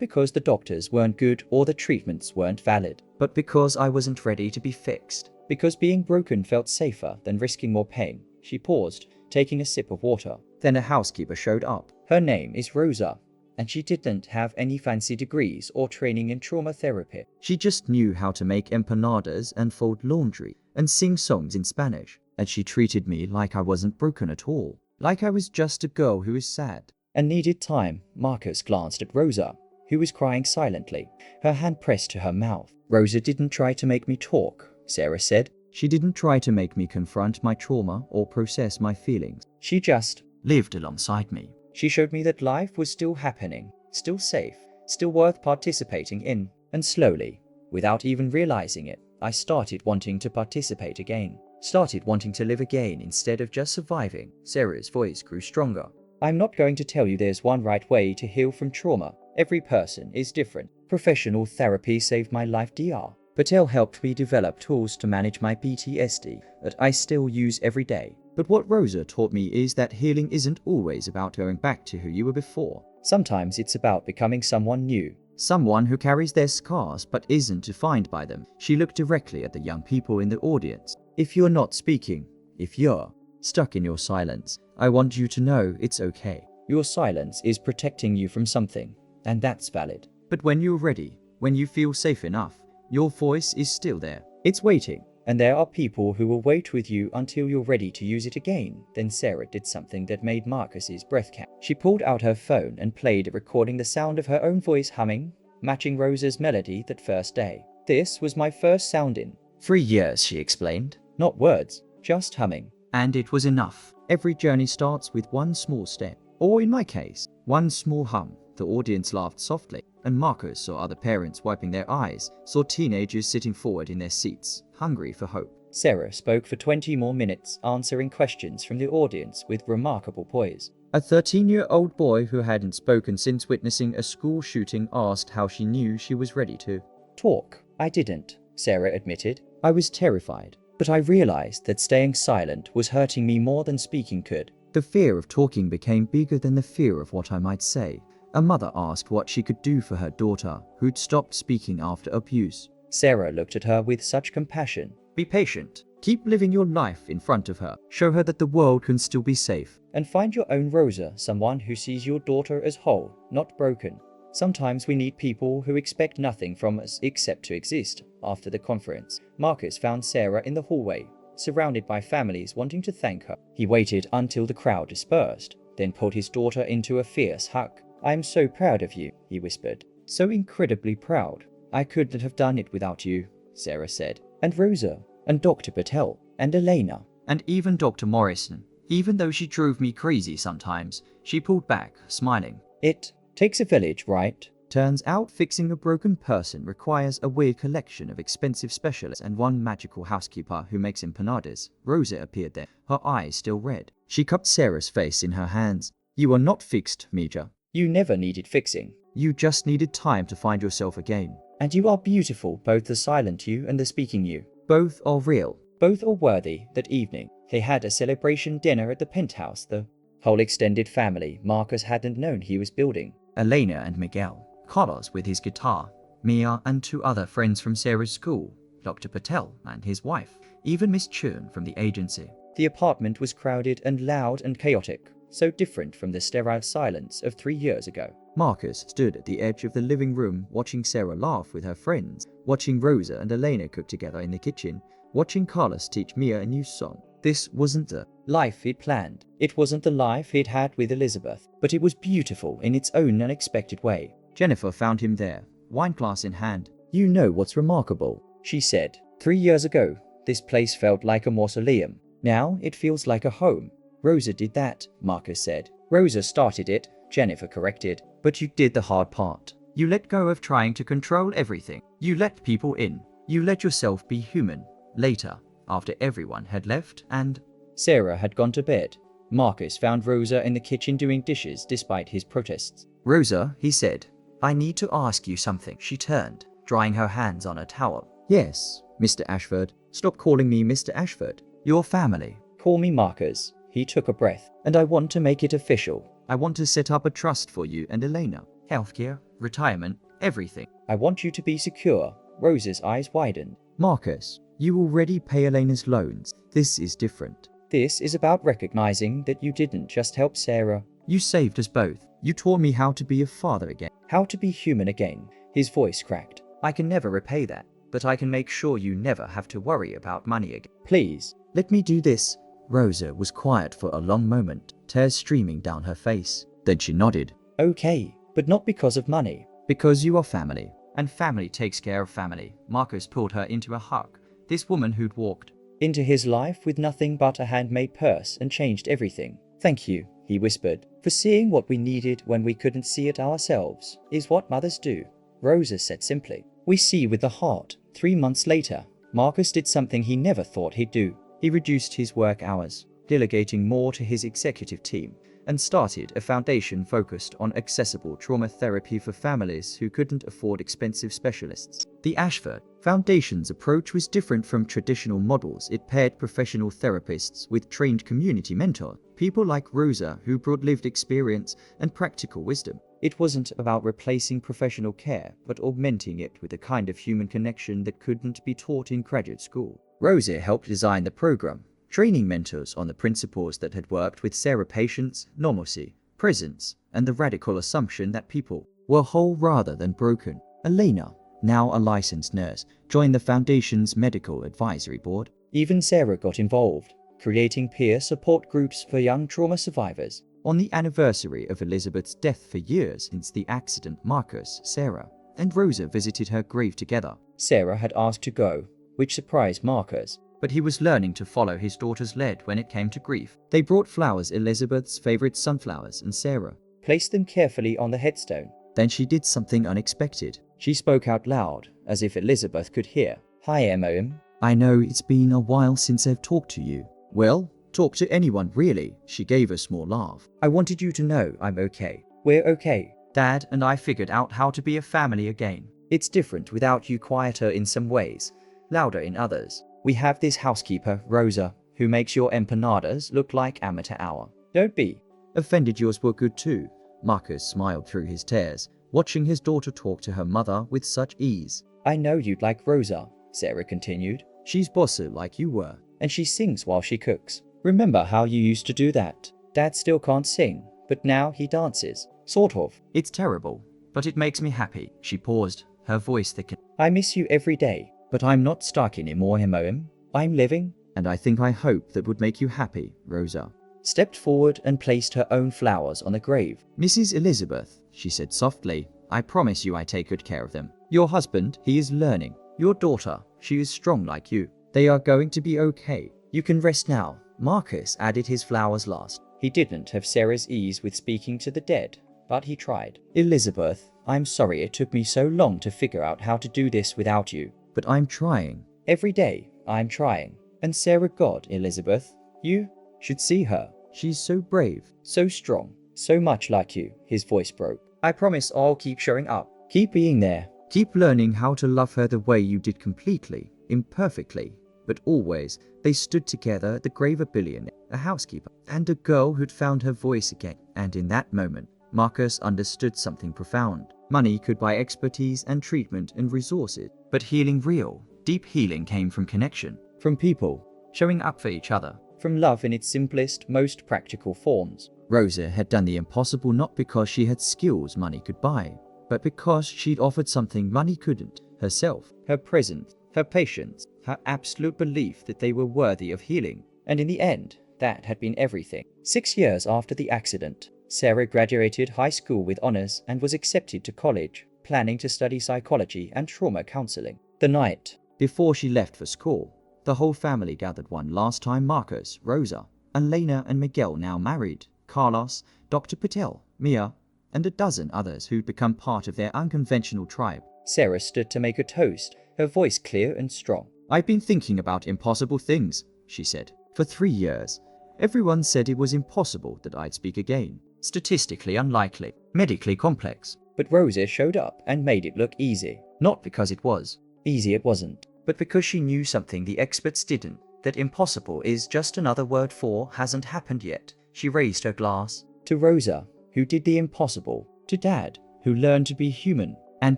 because the doctors weren't good or the treatments weren't valid, But because I wasn't ready to be fixed. because being broken felt safer than risking more pain. She paused, taking a sip of water. Then a housekeeper showed up. Her name is Rosa, and she didn't have any fancy degrees or training in trauma therapy. She just knew how to make empanadas and fold laundry and sing songs in Spanish. And she treated me like I wasn't broken at all. Like I was just a girl who is sad. And needed time. Marcus glanced at Rosa, who was crying silently, her hand pressed to her mouth. Rosa didn't try to make me talk, Sarah said. She didn't try to make me confront my trauma or process my feelings. She just Lived alongside me. She showed me that life was still happening, still safe, still worth participating in. And slowly, without even realizing it, I started wanting to participate again. Started wanting to live again instead of just surviving. Sarah's voice grew stronger. I'm not going to tell you there's one right way to heal from trauma. Every person is different. Professional therapy saved my life, Dr. Patel helped me develop tools to manage my PTSD that I still use every day. But what Rosa taught me is that healing isn't always about going back to who you were before. Sometimes it's about becoming someone new. Someone who carries their scars but isn't defined by them. She looked directly at the young people in the audience. If you're not speaking, if you're stuck in your silence, I want you to know it's okay. Your silence is protecting you from something, and that's valid. But when you're ready, when you feel safe enough, your voice is still there. It's waiting, and there are people who will wait with you until you're ready to use it again. Then Sarah did something that made Marcus's breath catch. She pulled out her phone and played a recording, the sound of her own voice humming, matching Rosa's melody that first day. This was my first sound in 3 years, she explained. Not words, just humming. And it was enough. Every journey starts with one small step. Or in my case, one small hum. The audience laughed softly, and Marcus saw other parents wiping their eyes, saw teenagers sitting forward in their seats, hungry for hope. Sarah spoke for 20 more minutes, answering questions from the audience with remarkable poise. A 13-year-old boy who hadn't spoken since witnessing a school shooting asked how she knew she was ready to talk. I didn't, Sarah admitted. I was terrified, but I realized that staying silent was hurting me more than speaking could. The fear of talking became bigger than the fear of what I might say. A mother asked what she could do for her daughter, who'd stopped speaking after abuse. Sarah looked at her with such compassion. Be patient. Keep living your life in front of her. Show her that the world can still be safe. And find your own Rosa, someone who sees your daughter as whole, not broken. Sometimes we need people who expect nothing from us except to exist. After the conference, Marcus found Sarah in the hallway, surrounded by families wanting to thank her. He waited until the crowd dispersed, then pulled his daughter into a fierce hug. I'm so proud of you, he whispered. So incredibly proud. I couldn't have done it without you, Sarah said. And Rosa, and Dr. Patel, and Elena. And even Dr. Morrison. Even though she drove me crazy sometimes, she pulled back, smiling. It takes a village, right? Turns out fixing a broken person requires a weird collection of expensive specialists and one magical housekeeper who makes empanadas. Rosa appeared there, her eyes still red. She cupped Sarah's face in her hands. You are not fixed, Mija. You never needed fixing. You just needed time to find yourself again. And you are beautiful, both the silent you and the speaking you. Both are real. Both are worthy. That evening, they had a celebration dinner at the penthouse, the whole extended family Marcus hadn't known he was building. Elena and Miguel, Carlos with his guitar, Mia and 2 other friends from Sarah's school, Dr. Patel and his wife, even Miss Churn from the agency. The apartment was crowded and loud and chaotic, so different from the sterile silence of 3 years ago. Marcus stood at the edge of the living room watching Sarah laugh with her friends, watching Rosa and Elena cook together in the kitchen, watching Carlos teach Mia a new song. This wasn't the life he'd planned. It wasn't the life he'd had with Elizabeth, but it was beautiful in its own unexpected way. Jennifer found him there, wine glass in hand. You know what's remarkable, she said. 3 years ago, this place felt like a mausoleum. Now it feels like a home. Rosa did that, Marcus said. Rosa started it, Jennifer corrected. But you did the hard part. You let go of trying to control everything. You let people in. You let yourself be human. Later, after everyone had left and Sarah had gone to bed, Marcus found Rosa in the kitchen doing dishes despite his protests. Rosa, he said, I need to ask you something. She turned, drying her hands on a towel. Yes, Mr. Ashford. Stop calling me Mr. Ashford. Your family. Call me Marcus. He took a breath. And I want to make it official. I want to set up a trust for you and Elena. Healthcare, retirement, everything. I want you to be secure. Rosa's eyes widened. Marcus, you already pay Elena's loans. This is different. This is about recognizing that you didn't just help Sarah. You saved us both. You taught me how to be a father again. How to be human again. His voice cracked. I can never repay that, but I can make sure you never have to worry about money again. Please. Let me do this. Rosa was quiet for a long moment, tears streaming down her face. Then she nodded. Okay, but not because of money. Because you are family, and family takes care of family. Marcus pulled her into a hug. This woman who'd walked into his life with nothing but a handmade purse and changed everything. Thank you, he whispered, for seeing what we needed when we couldn't see it ourselves, is what mothers do. Rosa said simply. We see with the heart. 3 months later, Marcus did something he never thought he'd do. He reduced his work hours, delegating more to his executive team, and started a foundation focused on accessible trauma therapy for families who couldn't afford expensive specialists. The Ashford Foundation's approach was different from traditional models. It paired professional therapists with trained community mentors, people like Rosa who brought lived experience and practical wisdom. It wasn't about replacing professional care, but augmenting it with a kind of human connection that couldn't be taught in graduate school. Rosa helped design the program, training mentors on the principles that had worked with Sarah: patience, normalcy, presence, and the radical assumption that people were whole rather than broken. Elena, now a licensed nurse, joined the Foundation's medical advisory board. Even Sarah got involved, creating peer support groups for young trauma survivors. On the anniversary of Elizabeth's death, for years since the accident, Marcus, Sarah, and Rosa visited her grave together. Sarah had asked to go, which surprised Marcus, but he was learning to follow his daughter's lead when it came to grief. They brought flowers, Elizabeth's favorite sunflowers, and Sarah placed them carefully on the headstone. Then she did something unexpected. She spoke out loud, as if Elizabeth could hear. Hi, Mom. I know it's been a while since I've talked to you. Well, talk to anyone, really. She gave a small laugh. I wanted you to know I'm okay. We're okay. Dad and I figured out how to be a family again. It's different without you, quieter in some ways, louder in others. We have this housekeeper, Rosa, who makes your empanadas look like amateur hour. Don't be offended, yours were good too. Marcus smiled through his tears, watching his daughter talk to her mother with such ease. I know you'd like Rosa, Sarah continued. She's bossy like you were, and she sings while she cooks. Remember how you used to do that? Dad still can't sing, but now he dances. Sort of. It's terrible, but it makes me happy. She paused, her voice thickened. I miss you every day, but I'm not stuck anymore, Mom. I'm living, and I think I hope that would make you happy. Rosa stepped forward and placed her own flowers on the grave. Mrs. Elizabeth, she said softly, I promise you I take good care of them. Your husband, he is learning. Your daughter, she is strong like you. They are going to be okay. You can rest now. Marcus added his flowers last. He didn't have Sarah's ease with speaking to the dead, but he tried. Elizabeth, I'm sorry it took me so long to figure out how to do this without you. But I'm trying. Every day, I'm trying. And Sarah, God, Elizabeth, you should see her. She's so brave, so strong, so much like you. His voice broke. I promise I'll keep showing up. Keep being there. Keep learning how to love her the way you did, completely, imperfectly, but always. They stood together at the grave, a billionaire, a housekeeper, and a girl who'd found her voice again. And in that moment, Marcus understood something profound. Money could buy expertise and treatment and resources, but healing, real, deep healing, came from connection, from people showing up for each other, from love in its simplest, most practical forms. Rosa had done the impossible not because she had skills money could buy, but because she'd offered something money couldn't: herself, her presence, her patience, her absolute belief that they were worthy of healing. And in the end, that had been everything. 6 years after the accident, Sarah graduated high school with honors and was accepted to college, planning to study psychology and trauma counseling. The night before she left for school, the whole family gathered one last time. Marcus, Rosa, Elena and Miguel, now married, Carlos, Dr. Patel, Mia, and a dozen others who'd become part of their unconventional tribe. Sarah stood to make a toast, her voice clear and strong. "I've been thinking about impossible things," she said. "For 3 years. Everyone said it was impossible that I'd speak again. Statistically unlikely, medically complex. But Rosa showed up and made it look easy. Not because it was. Easy it wasn't. But because she knew something the experts didn't, that impossible is just another word for hasn't happened yet." She raised her glass. To Rosa, who did the impossible. To Dad, who learned to be human. And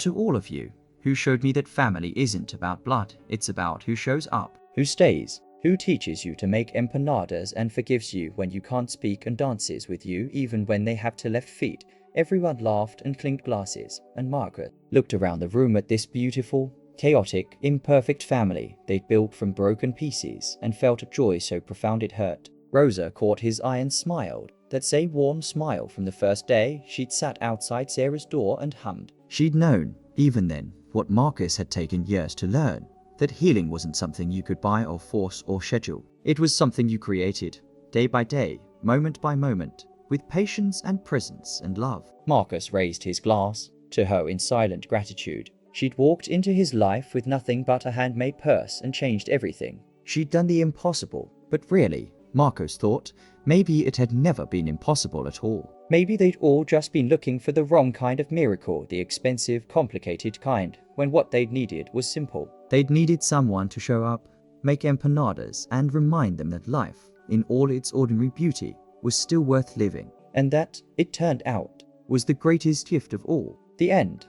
to all of you, who showed me that family isn't about blood, it's about who shows up. Who stays. Who teaches you to make empanadas and forgives you when you can't speak and dances with you even when they have to left feet. Everyone laughed and clinked glasses, and Margaret looked around the room at this beautiful, chaotic, imperfect family they'd built from broken pieces and felt a joy so profound it hurt. Rosa caught his eye and smiled, that same warm smile from the first day she'd sat outside Sarah's door and hummed. She'd known, even then, what Marcus had taken years to learn, that healing wasn't something you could buy or force or schedule. It was something you created, day by day, moment by moment, with patience and presence and love. Marcus raised his glass to her in silent gratitude. She'd walked into his life with nothing but a handmade purse and changed everything. She'd done the impossible, but really, Marcus thought, maybe it had never been impossible at all. Maybe they'd all just been looking for the wrong kind of miracle, the expensive, complicated kind, when what they'd needed was simple. They'd needed someone to show up, make empanadas, and remind them that life, in all its ordinary beauty, was still worth living. And that, it turned out, was the greatest gift of all. The end.